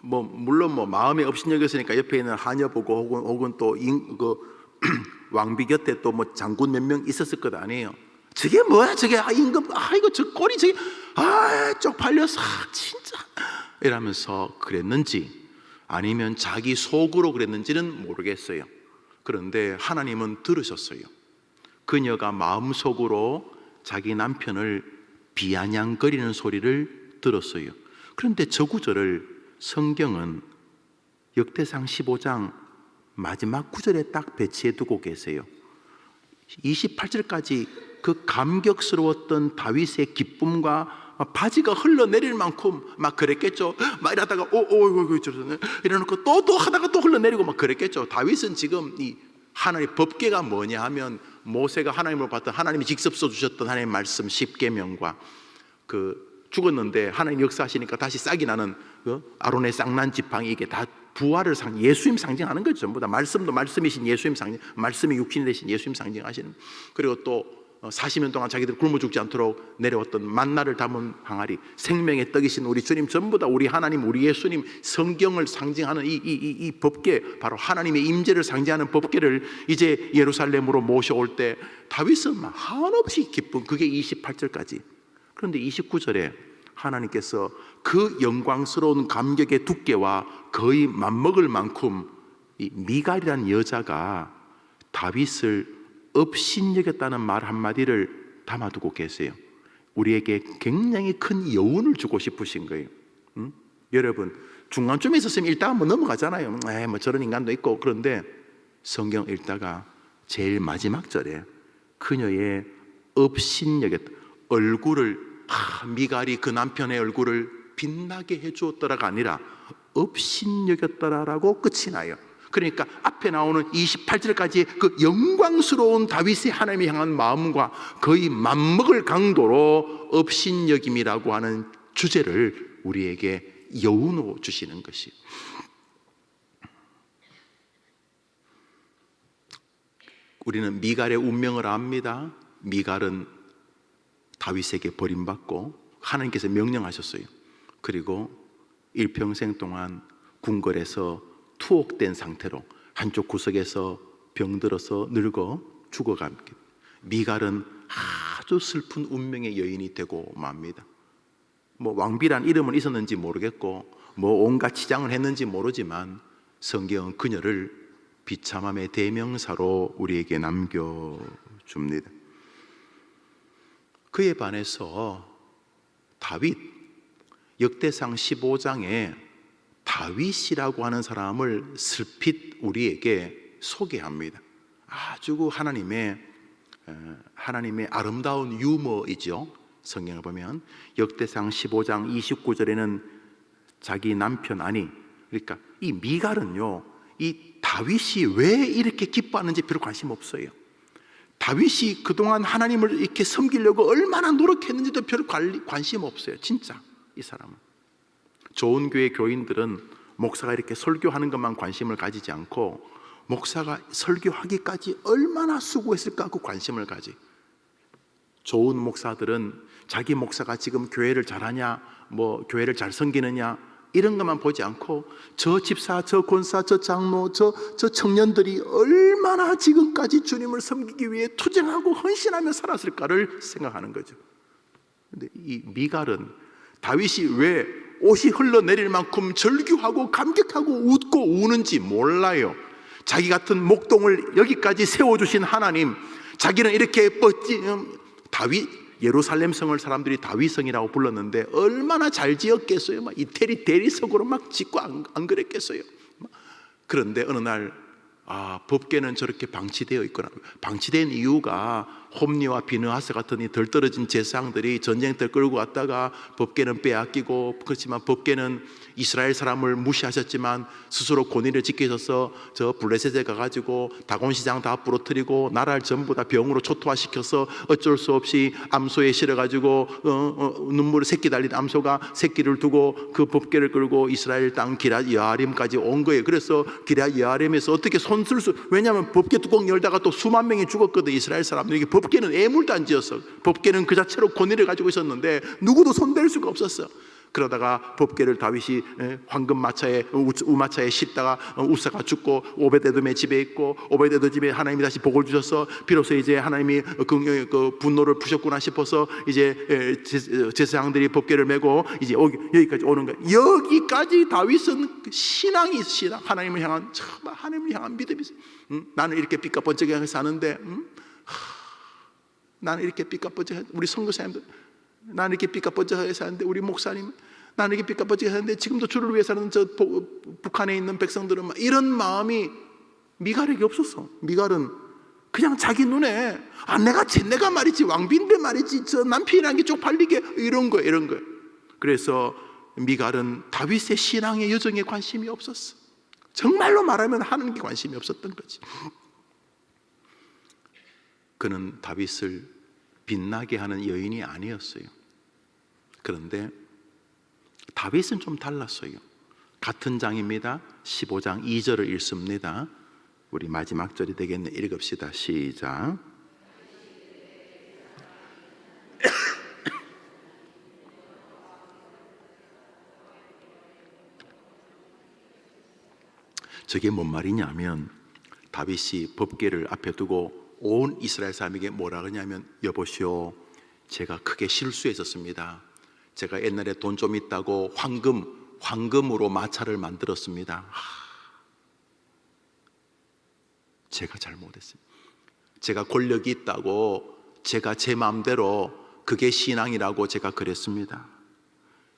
물론 마음에 업신여겼으니까 옆에 있는 하녀 보고 혹은 또 왕비 곁에 또 뭐 장군 몇 명 있었을 것 아니에요. 저게 뭐야 저게 임금 이거 저 꼴이 저게 쪽팔려서 진짜 이러면서 그랬는지 아니면 자기 속으로 그랬는지는 모르겠어요. 그런데 하나님은 들으셨어요. 그녀가 마음속으로 자기 남편을 비아냥거리는 소리를 들었어요. 그런데 저 구절을 성경은 역대상 15장 마지막 구절에 딱 배치해 두고 계세요. 28절까지 그 감격스러웠던 다윗의 기쁨과 바지가 흘러내릴 만큼 막 그랬겠죠. 막 이러다가 이러놓고 또 하다가 또 흘러내리고 막 그랬겠죠. 다윗은 지금 이 하나님의 법궤가 뭐냐 하면 모세가 하나님을 봤던, 하나님이 직접 써주셨던 하나님의 말씀 10계명과 죽었는데 하나님 역사하시니까 다시 싹이 나는 아론의 쌍난 지팡이, 이게 다 부활을 예수님 상징하는 거죠. 전부 다 말씀도 말씀이신 예수님 상징, 말씀이 육신이 되신 예수님 상징하시는. 그리고 또 40년 동안 자기들 굶어 죽지 않도록 내려왔던 만나를 담은 항아리, 생명의 떡이신 우리 주님, 전부 다 우리 하나님, 우리 예수님, 성경을 상징하는 이 법궤, 바로 하나님의 임재를 상징하는 법궤를 이제 예루살렘으로 모셔올 때 다윗은 막 한없이 기쁜, 그게 28절까지. 그런데 29절에 하나님께서 그 영광스러운 감격의 두께와 거의 맞먹을 만큼 이 미갈이라는 여자가 다윗을 업신여겼다는 말 한마디를 담아두고 계세요. 우리에게 굉장히 큰 여운을 주고 싶으신 거예요. 여러분, 중간쯤에 있었으면 읽다가 뭐 넘어가잖아요. 뭐 저런 인간도 있고. 그런데 성경 읽다가 제일 마지막 절에 그녀의 업신여겼다, 얼굴을, 미갈이 그 남편의 얼굴을 빛나게 해주었더라가 아니라 업신여겼더라라고 끝이 나요. 그러니까 앞에 나오는 28절까지 그 영광스러운 다윗의 하나님을 향한 마음과 거의 맞먹을 강도로 업신여김이라고 하는 주제를 우리에게 여운으로 주시는 것이. 우리는 미갈의 운명을 압니다. 미갈은 다윗에게 버림받고 하나님께서 명령하셨어요. 그리고 일평생 동안 궁궐에서 투옥된 상태로 한쪽 구석에서 병들어서 늙어 죽어갑니다. 미갈은 아주 슬픈 운명의 여인이 되고 맙니다. 뭐 왕비란 이름은 있었는지 모르겠고 뭐 온갖 치장을 했는지 모르지만 성경은 그녀를 비참함의 대명사로 우리에게 남겨줍니다. 그에 반해서 다윗, 역대상 15장에 다윗이라고 하는 사람을 슬핏 우리에게 소개합니다. 아주 하나님의 아름다운 유머이죠. 성경을 보면 역대상 15장 29절에는 자기 남편, 그러니까 이 미갈은요, 이 다윗이 왜 이렇게 기뻐하는지 별로 관심 없어요. 다윗이 그동안 하나님을 이렇게 섬기려고 얼마나 노력했는지도 별 관심 없어요. 진짜 이 사람은. 좋은 교회 교인들은 목사가 이렇게 설교하는 것만 관심을 가지지 않고 목사가 설교하기까지 얼마나 수고했을까 그 관심을 가지. 좋은 목사들은 자기 목사가 지금 교회를 잘하냐, 뭐 교회를 잘 섬기느냐 이런 것만 보지 않고 저 집사, 저 권사, 저 장로, 저 청년들이 얼마나 지금까지 주님을 섬기기 위해 투쟁하고 헌신하며 살았을까를 생각하는 거죠. 근데 이 미갈은 다윗이 왜 옷이 흘러내릴 만큼 절규하고 감격하고 웃고 우는지 몰라요. 자기 같은 목동을 여기까지 세워주신 하나님, 자기는 이렇게 다윗, 예루살렘 성을 사람들이 다윗성이라고 불렀는데 얼마나 잘 지었겠어요. 막 이태리 대리석으로 막 짓고 안 그랬겠어요. 그런데 어느 날 법궤는 저렇게 방치되어 있구나. 방치된 이유가 홈리와 비느하스 같은 이 덜 떨어진 제사장들이 전쟁터 끌고 갔다가 법궤는 빼앗기고, 그렇지만 법궤는 이스라엘 사람을 무시하셨지만 스스로 권위를 지키셔서 저 블레셋에 가가지고 다곤시장 다 부러뜨리고 나라를 전부 다 병으로 초토화시켜서 어쩔 수 없이 암소에 실어가지고 눈물을 새끼 달린 암소가 새끼를 두고 그 법궤를 끌고 이스라엘 땅 기럇 여아림까지 온 거예요. 그래서 기럇 여아림에서 어떻게 손쓸 수, 왜냐하면 법궤 뚜껑 열다가 또 수만 명이 죽었거든. 이스라엘 사람들이. 법궤는 애물단지였어. 법궤는 그 자체로 권위를 가지고 있었는데 누구도 손댈 수가 없었어. 그러다가 법궤를 다윗이 황금 마차에 우마차에 싣다가 우사가 죽고 오베데돔의 집에 있고, 오베데돔 집에 하나님이 다시 복을 주셔서 비로소 이제 하나님이 그 분노를 푸셨구나 싶어서 이제 제사장들이 법궤를 메고 이제 여기까지 오는 거예요. 여기까지 다윗은 신앙이 신앙, 하나님을 향한 정말 하나님을 향한 믿음이 있어요. 나는 이렇게 삐까뻔쩍하게 사는데, 나는 이렇게 삐까뻔쩍해, 우리 선교사님들 나는 이렇게 삐까뻔쩍하게 사는데, 우리 목사님 나는 이렇게 삐까뻔쩍하게 사는데 지금도 주를 위해 사는 저 북한에 있는 백성들은 막 이런 마음이 미갈에게 없었어. 미갈은 그냥 자기 눈에 내가 말이지 왕비인데 말이지 저 남편이라는 게 쪽팔리게 이런 거예요. 그래서 미갈은 다윗의 신앙의 여정에 관심이 없었어. 정말로 말하면 하는 게 관심이 없었던 거지. 그는 다윗을 빛나게 하는 여인이 아니었어요. 그런데 다윗은 좀 달랐어요. 같은 장입니다. 15장 2절을 읽습니다. 우리 마지막 절이 되겠네. 읽읍시다. 시작. 저게 뭔 말이냐면 다윗이 법궤를 앞에 두고 온 이스라엘 사람에게 뭐라 그러냐면, 여보시오, 제가 크게 실수했었습니다. 제가 옛날에 돈 좀 있다고 황금으로 마차를 만들었습니다. 제가 잘못했습니다. 제가 권력이 있다고 제가 제 마음대로 그게 신앙이라고 제가 그랬습니다.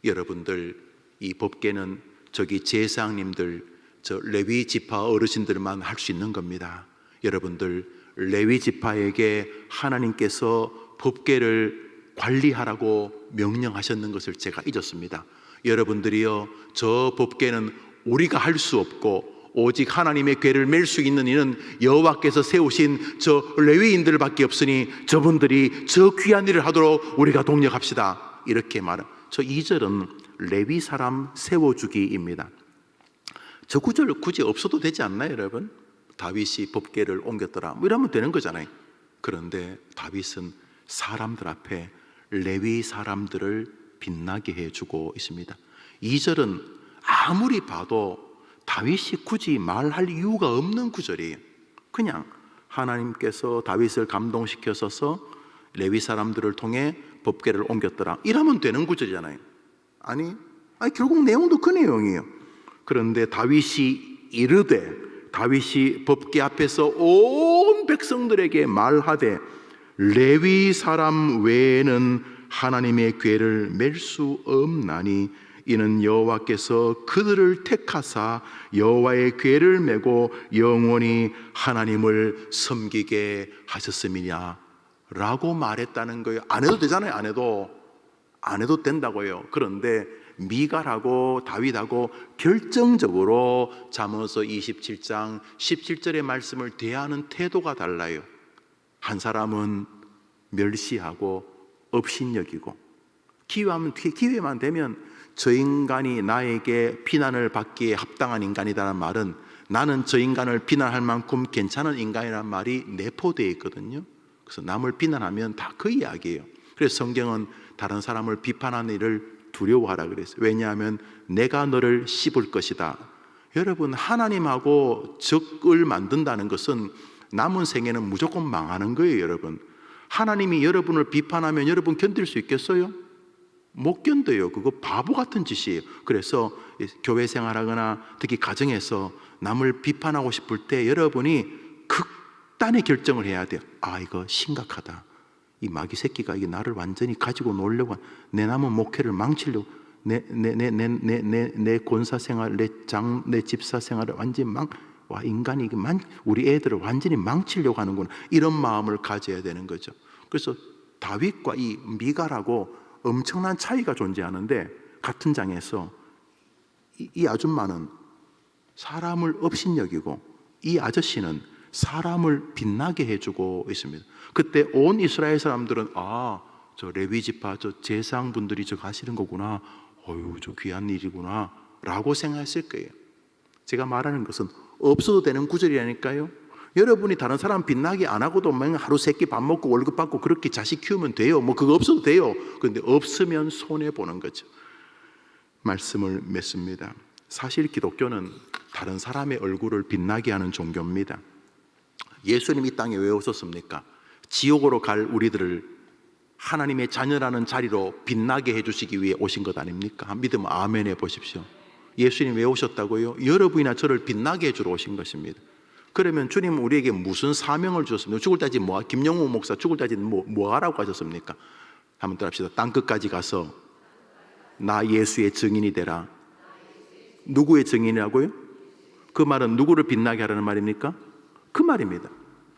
여러분들, 이 법궤는 저기 제사장님들, 저 레위 지파 어르신들만 할 수 있는 겁니다. 여러분들, 레위 지파에게 하나님께서 법궤를 관리하라고 명령하셨는 것을 제가 잊었습니다. 여러분들이요, 저 법궤는 우리가 할 수 없고 오직 하나님의 궤를 맬 수 있는 이는 여호와께서 세우신 저 레위인들밖에 없으니 저분들이 저 귀한 일을 하도록 우리가 동력합시다. 이렇게 말은, 저 2절은 레위 사람 세워주기입니다. 저 구절 굳이 없어도 되지 않나요, 여러분? 다윗이 법궤를 옮겼더라, 뭐 이러면 되는 거잖아요. 그런데 다윗은 사람들 앞에 레위 사람들을 빛나게 해주고 있습니다. 2절은 아무리 봐도 다윗이 굳이 말할 이유가 없는 구절이에요. 그냥 하나님께서 다윗을 감동시켜서 레위 사람들을 통해 법궤를 옮겼더라, 이러면 되는 구절이잖아요. 아니 결국 내용도 그 내용이에요. 그런데 다윗이 이르되, 다윗이 법궤 앞에서 온 백성들에게 말하되 레위 사람 외에는 하나님의 궤를 맬 수 없나니 이는 여호와께서 그들을 택하사 여호와의 궤를 메고 영원히 하나님을 섬기게 하셨음이냐 라고 말했다는 거예요. 안 해도 되잖아요. 안 해도 된다고요. 그런데 미갈하고 다윗하고 결정적으로 잠언서 27장 17절의 말씀을 대하는 태도가 달라요. 한 사람은 멸시하고 업신여기고, 기회만 되면 저 인간이 나에게 비난을 받기에 합당한 인간이라는 말은 나는 저 인간을 비난할 만큼 괜찮은 인간이라는 말이 내포되어 있거든요. 그래서 남을 비난하면 다 그 이야기예요. 그래서 성경은 다른 사람을 비판하는 일을 두려워하라 그랬어요. 왜냐하면 내가 너를 씹을 것이다. 여러분, 하나님하고 적을 만든다는 것은 남은 생애는 무조건 망하는 거예요. 여러분, 하나님이 여러분을 비판하면 여러분 견딜 수 있겠어요? 못 견뎌요. 그거 바보 같은 짓이에요. 그래서 교회 생활하거나 특히 가정에서 남을 비판하고 싶을 때 여러분이 극단의 결정을 해야 돼요. 아, 이거 심각하다. 이 마귀 새끼가 이게 나를 완전히 가지고 놀려고, 내 남은 목회를 망치려고, 내 권사 생활, 내 집사 생활을 완전히 인간이 우리 애들을 완전히 망치려고 하는구나, 이런 마음을 가져야 되는 거죠. 그래서 다윗과 이 미갈하고 엄청난 차이가 존재하는데, 같은 장에서 이 아줌마는 사람을 업신여기고 이 아저씨는 사람을 빛나게 해주고 있습니다. 그때 온 이스라엘 사람들은 저 레위 지파 저 제사장분들이 저 가시는 거구나, 어휴 저 귀한 일이구나 라고 생각했을 거예요. 제가 말하는 것은 없어도 되는 구절이라니까요. 여러분이 다른 사람 빛나게 안 하고도 하루 세끼 밥 먹고 월급 받고 그렇게 자식 키우면 돼요. 뭐 그거 없어도 돼요. 그런데 없으면 손해보는 거죠. 말씀을 맺습니다. 사실 기독교는 다른 사람의 얼굴을 빛나게 하는 종교입니다. 예수님이 이 땅에 왜 오셨습니까? 지옥으로 갈 우리들을 하나님의 자녀라는 자리로 빛나게 해주시기 위해 오신 것 아닙니까? 믿으면 아멘 해보십시오. 예수님 왜 오셨다고요? 여러분이나 저를 빛나게 해주러 오신 것입니다. 그러면 주님은 우리에게 무슨 사명을 주셨습니까? 죽을 때까지 김영호 목사 죽을 때까지 뭐 하라고 하셨습니까? 한번 따라합시다. 땅끝까지 가서 나 예수의 증인이 되라. 누구의 증인이라고요? 그 말은 누구를 빛나게 하라는 말입니까? 그 말입니다.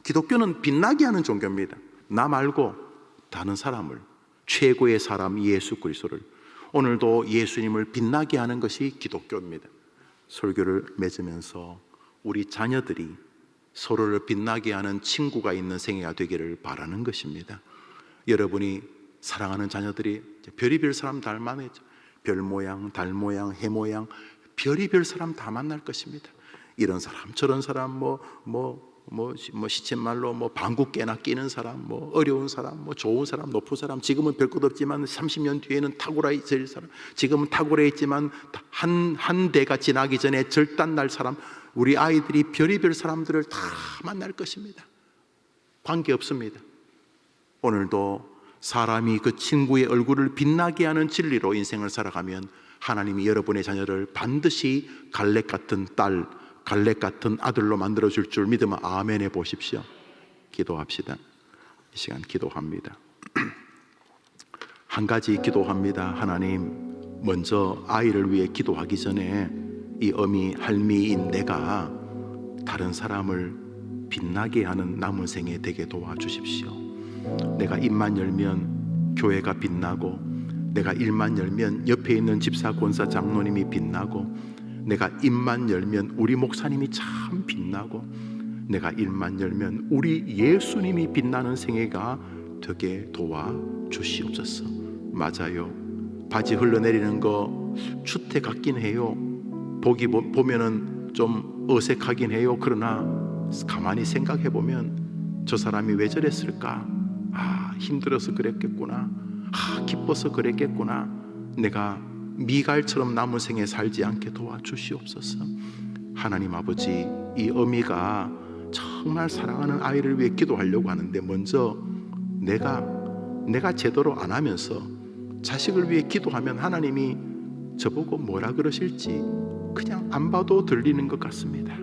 기독교는 빛나게 하는 종교입니다. 나 말고 다른 사람을, 최고의 사람 예수 그리스도를, 오늘도 예수님을 빛나게 하는 것이 기독교입니다. 설교를 맺으면서 우리 자녀들이 서로를 빛나게 하는 친구가 있는 생애가 되기를 바라는 것입니다. 여러분이 사랑하는 자녀들이 별의별 사람 다 만나죠. 별 모양, 달 모양, 해 모양, 별의별 사람 다 만날 것입니다. 이런 사람, 저런 사람, 시쳇말로 방귀깨나 끼는 사람, 어려운 사람, 좋은 사람, 높은 사람, 지금은 별 것 없지만 30년 뒤에는 탁월해 있을 사람, 지금은 탁월해 있지만 한 대가 지나기 전에 절단 날 사람, 우리 아이들이 별의별 사람들을 다 만날 것입니다. 관계 없습니다. 오늘도 사람이 그 친구의 얼굴을 빛나게 하는 진리로 인생을 살아가면 하나님이 여러분의 자녀를 반드시 갈렙 같은 딸, 갈렙 같은 아들로 만들어줄 줄 믿으면 아멘 해보십시오. 기도합시다. 이 시간 기도합니다. 한 가지 기도합니다. 하나님, 먼저 아이를 위해 기도하기 전에 이 어미 할미인 내가 다른 사람을 빛나게 하는 남은 생에 되게 도와주십시오. 내가 입만 열면 교회가 빛나고, 내가 입만 열면 옆에 있는 집사, 권사, 장로님이 빛나고, 내가 입만 열면 우리 목사님이 참 빛나고, 내가 입만 열면 우리 예수님이 빛나는 생애가 되게 도와주시옵소서. 맞아요. 바지 흘러내리는 거 추태 같긴 해요. 보면은 좀 어색하긴 해요. 그러나 가만히 생각해 보면 저 사람이 왜 저랬을까? 힘들어서 그랬겠구나. 기뻐서 그랬겠구나. 내가 미갈처럼 남은 생에 살지 않게 도와주시옵소서. 하나님 아버지, 이 어미가 정말 사랑하는 아이를 위해 기도하려고 하는데 먼저 내가 제대로 안 하면서 자식을 위해 기도하면 하나님이 저보고 뭐라 그러실지 그냥 안 봐도 들리는 것 같습니다.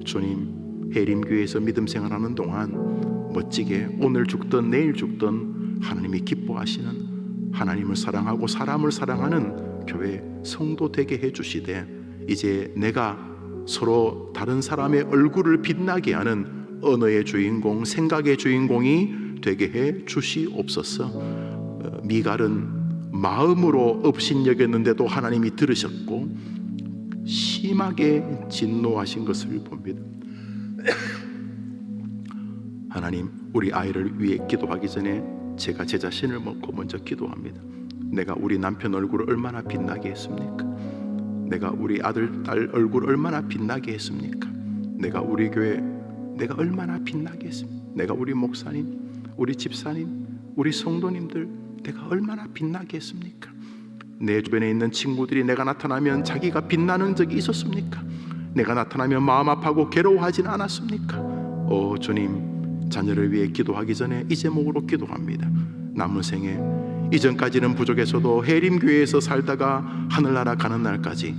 주님, 해림교회에서 믿음 생활하는 동안 멋지게 오늘 죽든 내일 죽든 하나님이 기뻐하시는, 하나님을 사랑하고 사람을 사랑하는 교회 성도 되게 해주시되, 이제 내가 서로 다른 사람의 얼굴을 빛나게 하는 언어의 주인공, 생각의 주인공이 되게 해 주시옵소서. 미갈은 마음으로 업신여겼는데도 하나님이 들으셨고 심하게 진노하신 것을 봅니다. 하나님, 우리 아이를 위해 기도하기 전에 제가 제 자신을 먹고 먼저 기도합니다. 내가 우리 남편 얼굴을 얼마나 빛나게 했습니까? 내가 우리 아들, 딸 얼굴을 얼마나 빛나게 했습니까? 내가 우리 교회 내가 얼마나 빛나게 했습니까? 내가 우리 목사님, 우리 집사님, 우리 성도님들 내가 얼마나 빛나게 했습니까? 내 주변에 있는 친구들이 내가 나타나면 자기가 빛나는 적이 있었습니까? 내가 나타나면 마음 아파하고 괴로워하진 않았습니까? 오 주님, 자녀를 위해 기도하기 전에 이 제목으로 기도합니다. 남은 생에, 이전까지는 부족해서도 해림교회에서 살다가 하늘나라 가는 날까지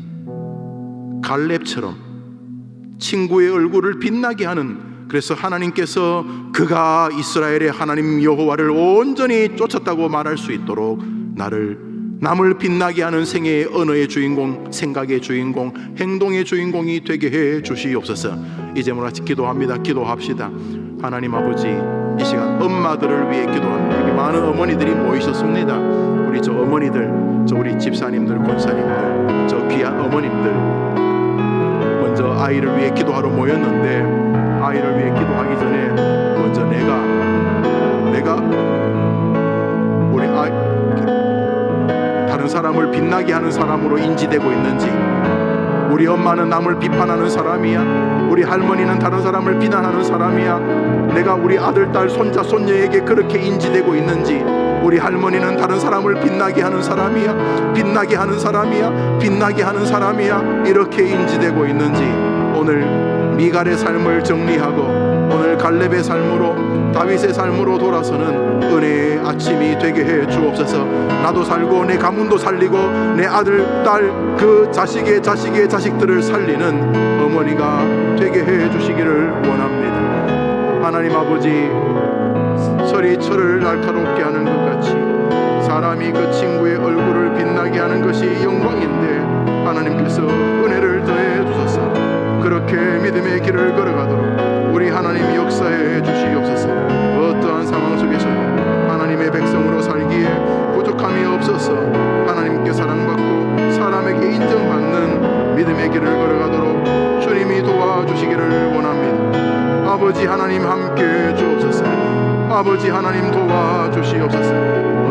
갈렙처럼 친구의 얼굴을 빛나게 하는, 그래서 하나님께서 그가 이스라엘의 하나님 여호와를 온전히 쫓았다고 말할 수 있도록 남을 빛나게 하는 생애의 언어의 주인공, 생각의 주인공, 행동의 주인공이 되게 해 주시옵소서. 이제 같이 기도합니다. 기도합시다. 하나님 아버지, 이 시간 엄마들을 위해 기도합니다. 여기 많은 어머니들이 모이셨습니다. 우리 저 어머니들, 저 우리 집사님들, 권사님들, 저 귀한 어머님들, 먼저 아이를 위해 기도하러 모였는데, 아이를 위해 기도하기 전에 먼저 내가 우리 아이, 다른 사람을 빛나게 하는 사람으로 인지되고 있는지, 우리 엄마는 남을 비판하는 사람이야, 우리 할머니는 다른 사람을 비난하는 사람이야, 내가 우리 아들, 딸, 손자, 손녀에게 그렇게 인지되고 있는지, 우리 할머니는 다른 사람을 빛나게 하는 사람이야, 빛나게 하는 사람이야, 빛나게 하는 사람이야, 이렇게 인지되고 있는지, 오늘 미갈의 삶을 정리하고 오늘 갈렙의 삶으로, 다윗의 삶으로 돌아서는 은혜의 아침이 되게 해 주옵소서. 나도 살고 내 가문도 살리고 내 아들, 딸, 그 자식의 자식의 자식들을 살리는 어머니가 되게 해 주시기를 원합니다. 하나님 아버지, 철이 철을 날카롭게 하는 것 같이 사람이 그 친구의 얼굴을 빛나게 하는 것이 영광인데, 하나님께서 은혜를 더해 주소서. 그렇게 믿음의 길을 걸어가도록 우리 하나님 역사해 주시옵소서. 어떠한 상황 속에서 하나님의 백성으로 살기에 부족함이 없어서 하나님께 사랑받고 사람에게 인정받는 믿음의 길을 걸어가도록 주님이 도와주시기를 원합니다. 아버지 하나님 함께 주옵소서. 아버지 하나님 도와주시옵소서.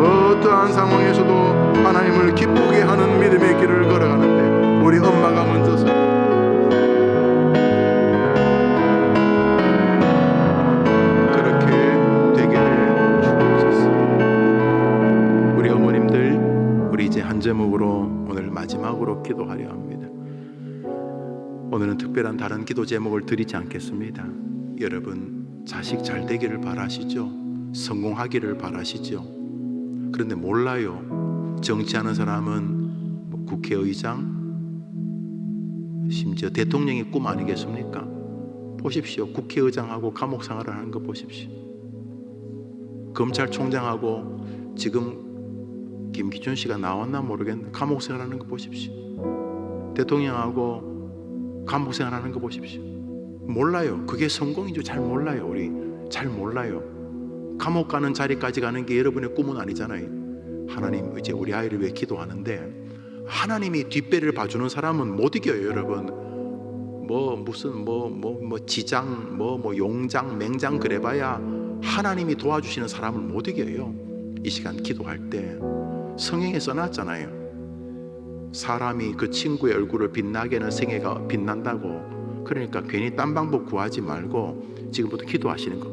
어떠한 상황에서도 하나님을 기쁘게 하는 믿음의 길을 걸어가는데 우리 엄마가 먼저서 제목으로 오늘 마지막으로 기도하려 합니다. 오늘은 특별한 다른 기도 제목을 드리지 않겠습니다. 여러분, 자식 잘 되기를 바라시죠? 성공하기를 바라시죠? 그런데 몰라요. 정치하는 사람은 국회의장, 심지어 대통령이 꿈 아니겠습니까? 보십시오. 국회의장하고 감옥 생활을 하는 거 보십시오. 검찰총장하고 지금 김기춘 씨가 나왔나 모르겠는데 감옥 생활하는 거 보십시오. 대통령하고 감옥 생활하는 거 보십시오. 몰라요. 그게 성공인 줄 잘 몰라요. 우리 잘 몰라요. 감옥 가는 자리까지 가는 게 여러분의 꿈은 아니잖아요. 하나님, 이제 우리 아이를 위해 기도하는데 하나님이 뒷배를 봐주는 사람은 못 이겨요, 여러분. 무슨 지장, 용장, 맹장 그래봐야 하나님이 도와주시는 사람을 못 이겨요. 이 시간 기도할 때 성경에 써놨잖아요. 사람이 그 친구의 얼굴을 빛나게 하는 생애가 빛난다고. 그러니까 괜히 딴 방법 구하지 말고 지금부터 기도하시는 거.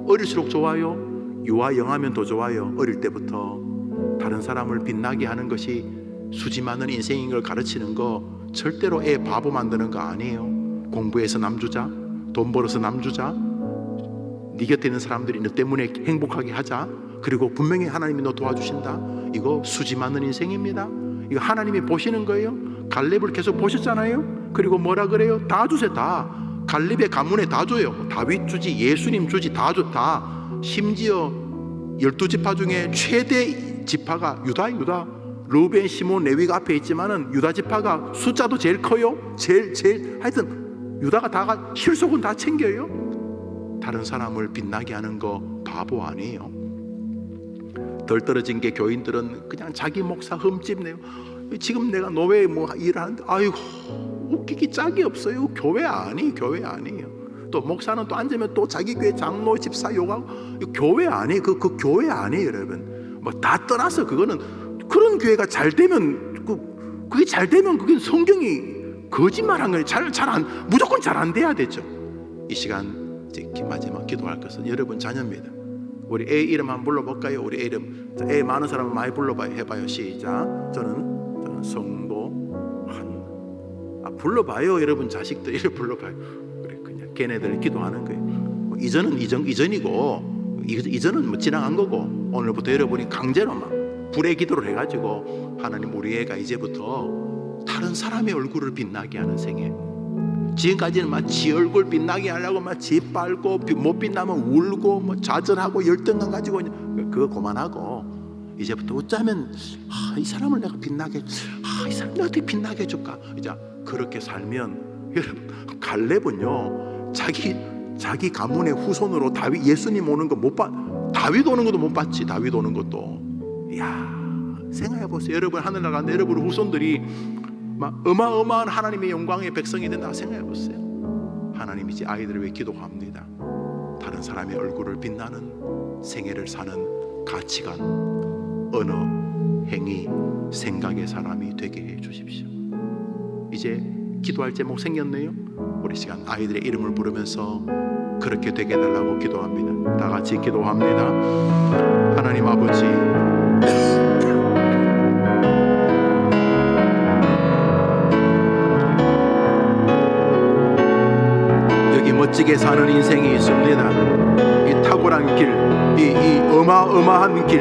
어릴수록 좋아요. 유아 영하면 더 좋아요. 어릴 때부터 다른 사람을 빛나게 하는 것이 수지 많은 인생인 걸 가르치는 거 절대로 애 바보 만드는 거 아니에요. 공부해서 남주자, 돈 벌어서 남주자, 네 곁에 있는 사람들이 너 때문에 행복하게 하자. 그리고 분명히 하나님이 너 도와주신다. 이거 수지 많은 인생입니다. 이거 하나님이 보시는 거예요. 갈렙을 계속 보셨잖아요. 그리고 뭐라 그래요? 다 주세요. 다. 갈렙의 가문에 다 줘요. 다윗 주지, 예수님 주지, 다 줘. 다. 심지어 12지파 중에 최대 지파가 유다. 루벤, 시몬, 레위가 앞에 있지만은 유다 지파가 숫자도 제일 커요. 제일 하여튼 유다가 다가 실속은 다 챙겨요. 다른 사람을 빛나게 하는 거 바보 아니에요. 덜 떨어진 게 교인들은 그냥 자기 목사 흠집 내요. 지금 내가 노예 일하는데 아이고 웃기기 짝이 없어요. 교회 아니에요. 또 목사는 또 앉으면 또 자기 교회 장로 집사 욕하고. 교회 아니에요. 그 교회 아니에요, 여러분. 다 떠나서 그거는 그런 교회가 잘 되면 그게 잘 되면 그게 성경이 거짓말한 거예요. 무조건 잘 안 돼야 되죠. 이 시간 이제 마지막 기도할 것은 여러분 자녀입니다. 우리 애 이름 한번 불러볼까요? 우리 애 이름, 애 많은 사람은 많이 불러봐요. 해봐요. 시작. 저는 성도한. 불러봐요. 여러분 자식들 이름 불러봐요. 그래, 그냥 걔네들 기도하는 거예요. 이전은 이전이고 이전은 지나간 거고 오늘부터 여러분이 강제로 막 불의 기도를 해가지고 하나님 우리 애가 이제부터 다른 사람의 얼굴을 빛나게 하는 생애. 지금까지는 막 지 얼굴 빛나게 하려고 막 지 빨고 못 빛나면 울고 좌절하고 열등감 가지고 그거 그만하고 이제부터 어쩌면 이 사람을 내가 빛나게 이 사람 내가 어떻게 빛나게 해줄까. 이제 그렇게 살면 여러분 갈렙은요 자기 가문의 후손으로 다윗 예수님 오는 거 못 봤. 다윗 오는 것도 못 봤지. 다윗 오는 것도. 이야, 생각해 보세요. 여러분 하늘나라 여러분 후손들이 막 어마어마한 하나님의 영광의 백성이 된다 생각해 보세요. 하나님이 이제 아이들을 위해 기도합니다. 다른 사람의 얼굴을 빛나는 생애를 사는 가치관, 언어, 행위, 생각의 사람이 되게 해 주십시오. 이제 기도할 제목 생겼네요. 우리 시간 아이들의 이름을 부르면서 그렇게 되게 해달라고 기도합니다. 다 같이 기도합니다. 하나님 아버지, 여기 멋지게 사는 인생이 있습니다. 이 탁월한 길, 이 어마어마한 길,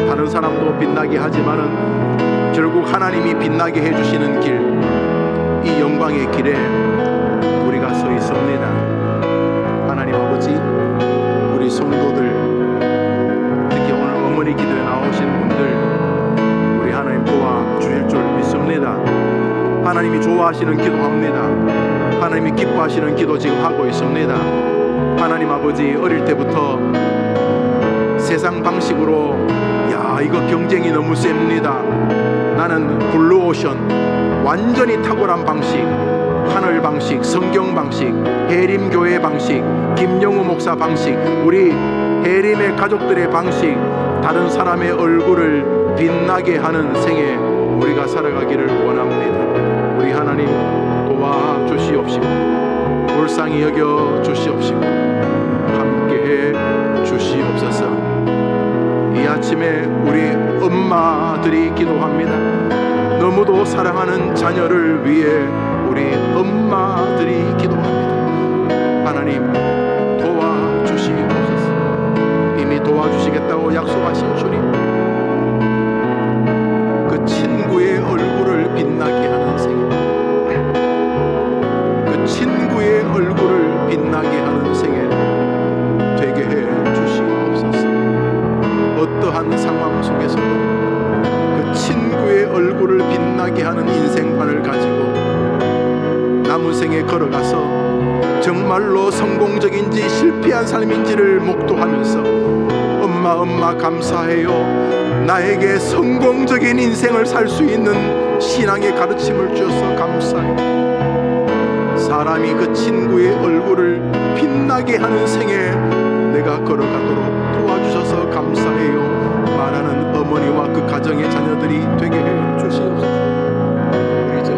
다른 사람도 빛나게 하지만은 결국 하나님이 빛나게 해주시는 길, 이 영광의 길에 우리가 서 있습니다. 하나님 아버지, 우리 성도들, 특히 오늘 어머니 기도에 나오신 분들, 우리 하나님 도와주실 줄 믿습니다. 하나님이 좋아하시는 기도합니다. 하나님이 기뻐하시는 기도 지금 하고 있습니다. 하나님 아버지, 어릴 때부터 세상 방식으로 이거 경쟁이 너무 셉니다. 나는 블루오션, 완전히 탁월한 방식, 하늘 방식, 성경 방식, 해림교회 방식, 김영우 목사 방식, 우리 해림의 가족들의 방식, 다른 사람의 얼굴을 빛나게 하는 생에 우리가 살아가기를 원합니다. 우리 하나님 도와주시옵시고 불쌍히 여겨 주시옵시고 함께해 주시옵소서. 이 아침에 우리 엄마들이 기도합니다. 너무도 사랑하는 자녀를 위해 우리 엄마들이 기도합니다. 하나님 도와주시옵소서. 이미 도와주시겠다고 약속하신 주님, 그 친구의 얼굴을 빛나게 하는 생애, 그 친구의 얼굴을 빛나게 하는 생애 되게 해 주시옵소서. 어떠한 상황 속에서도 그 친구의 얼굴을 빛나게 하는 인생관을 가지고 남은 생에 걸어가서 정말로 성공적인지 실패한 삶인지를 목도하면서 엄마 감사해요. 나에게 성공적인 인생을 살 수 있는 신앙의 가르침을 주셔서 감사해요. 사람이 그 친구의 얼굴을 빛나게 하는 생에 내가 걸어가도록 도와주셔서 감사해요. 말하는 어머니와 그 가정의 자녀들이 되게 해 주시옵소서. 우리 저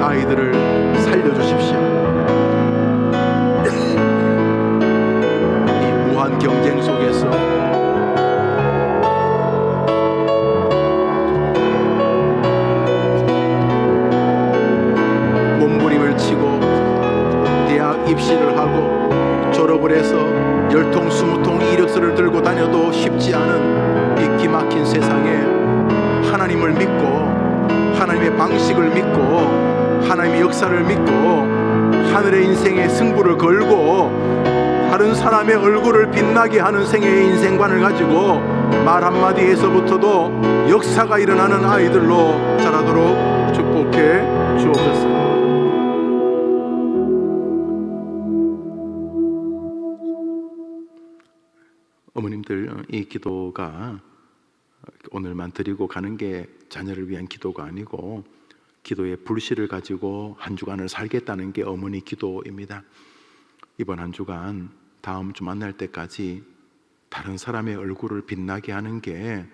아이들 입시를 하고 졸업을 해서 열통 스무통 이력서를 들고 다녀도 쉽지 않은 이 기막힌 세상에 하나님을 믿고 하나님의 방식을 믿고 하나님의 역사를 믿고 하늘의 인생의 승부를 걸고 다른 사람의 얼굴을 빛나게 하는 생애의 인생관을 가지고 말 한마디에서부터도 역사가 일어나는 아이들로 자라도록 축복해 주옵소서. 어머님들, 이 기도가 오늘만 드리고 가는 게 자녀를 위한 기도가 아니고 기도의 불씨를 가지고 한 주간을 살겠다는 게 어머니 기도입니다. 이번 한 주간 다음 주 만날 때까지 다른 사람의 얼굴을 빛나게 하는 게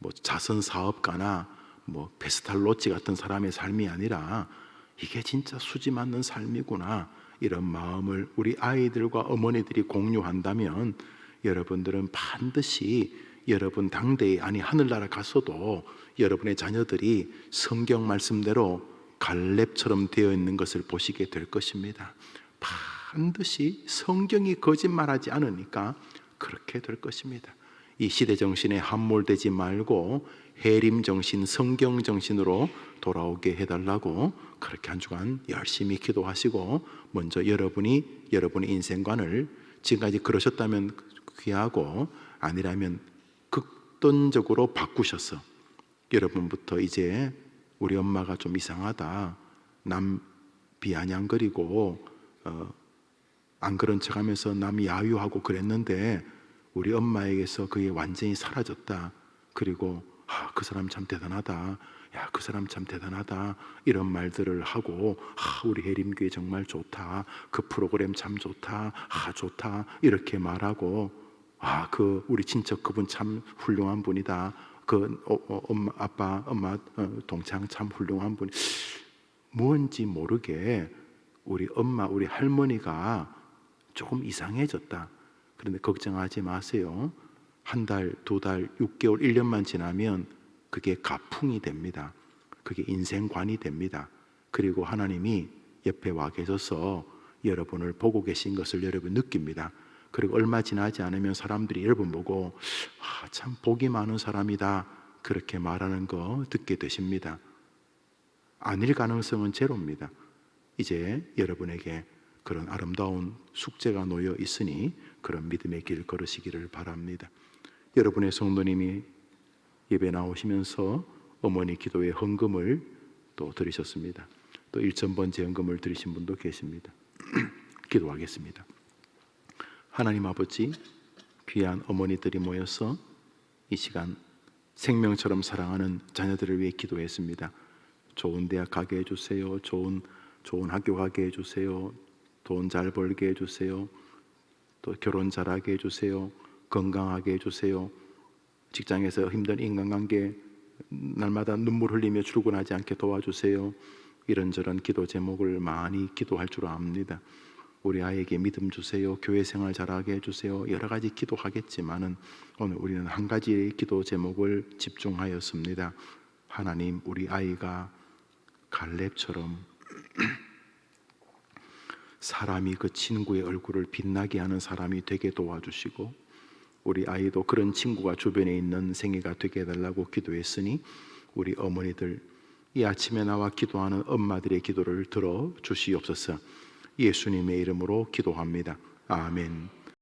뭐 자선 사업가나 뭐 페스탈로치 같은 사람의 삶이 아니라 이게 진짜 수지 맞는 삶이구나, 이런 마음을 우리 아이들과 어머니들이 공유한다면 여러분들은 반드시 여러분 당대에, 아니 하늘나라 가서도 여러분의 자녀들이 성경 말씀대로 갈렙처럼 되어 있는 것을 보시게 될 것입니다. 반드시 성경이 거짓말하지 않으니까 그렇게 될 것입니다. 이 시대 정신에 함몰되지 말고 해림 정신, 성경 정신으로 돌아오게 해달라고 그렇게 한 주간 열심히 기도하시고, 먼저 여러분의 인생관을 지금까지 그러셨다면 귀하고 아니라면 극단적으로 바꾸셔서 여러분부터 이제 우리 엄마가 좀 이상하다, 남 비아냥거리고 안 그런 척하면서 남 야유하고 그랬는데 우리 엄마에게서 그게 완전히 사라졌다. 그리고 그 사람 참 대단하다, 야, 그 사람 참 대단하다, 이런 말들을 하고 우리 해림교회 정말 좋다, 그 프로그램 참 좋다, 좋다, 이렇게 말하고 그 우리 친척 그분 참 훌륭한 분이다, 그 엄마, 아빠, 엄마, 동창 참 훌륭한 분, 뭔지 모르게 우리 엄마, 우리 할머니가 조금 이상해졌다. 그런데 걱정하지 마세요. 한 달, 두 달, 6개월, 1년만 지나면 그게 가풍이 됩니다. 그게 인생관이 됩니다. 그리고 하나님이 옆에 와 계셔서 여러분을 보고 계신 것을 여러분 느낍니다. 그리고 얼마 지나지 않으면 사람들이 여러분 보고 참 복이 많은 사람이다, 그렇게 말하는 거 듣게 되십니다. 아닐 가능성은 제로입니다. 이제 여러분에게 그런 아름다운 숙제가 놓여 있으니 그런 믿음의 길 걸으시기를 바랍니다. 여러분의 성도님이 예배 나오시면서 어머니 기도의 헌금을 또 드리셨습니다. 또 1,000번째 헌금을 드리신 분도 계십니다. 기도하겠습니다. 하나님 아버지, 귀한 어머니들이 모여서 이 시간 생명처럼 사랑하는 자녀들을 위해 기도했습니다. 좋은 대학 가게 해주세요. 좋은 학교 가게 해주세요. 돈 잘 벌게 해주세요. 또 결혼 잘하게 해주세요. 건강하게 해주세요. 직장에서 힘든 인간관계 날마다 눈물 흘리며 출근하지 않게 도와주세요. 이런저런 기도 제목을 많이 기도할 줄 압니다. 우리 아이에게 믿음 주세요, 교회 생활 잘하게 해주세요, 여러 가지 기도하겠지만은 오늘 우리는 한 가지 기도 제목을 집중하였습니다. 하나님, 우리 아이가 갈렙처럼 사람이 그 친구의 얼굴을 빛나게 하는 사람이 되게 도와주시고, 우리 아이도 그런 친구가 주변에 있는 생애가 되게 해달라고 기도했으니 우리 어머니들, 이 아침에 나와 기도하는 엄마들의 기도를 들어 주시옵소서. 예수님의 이름으로 기도합니다. 아멘.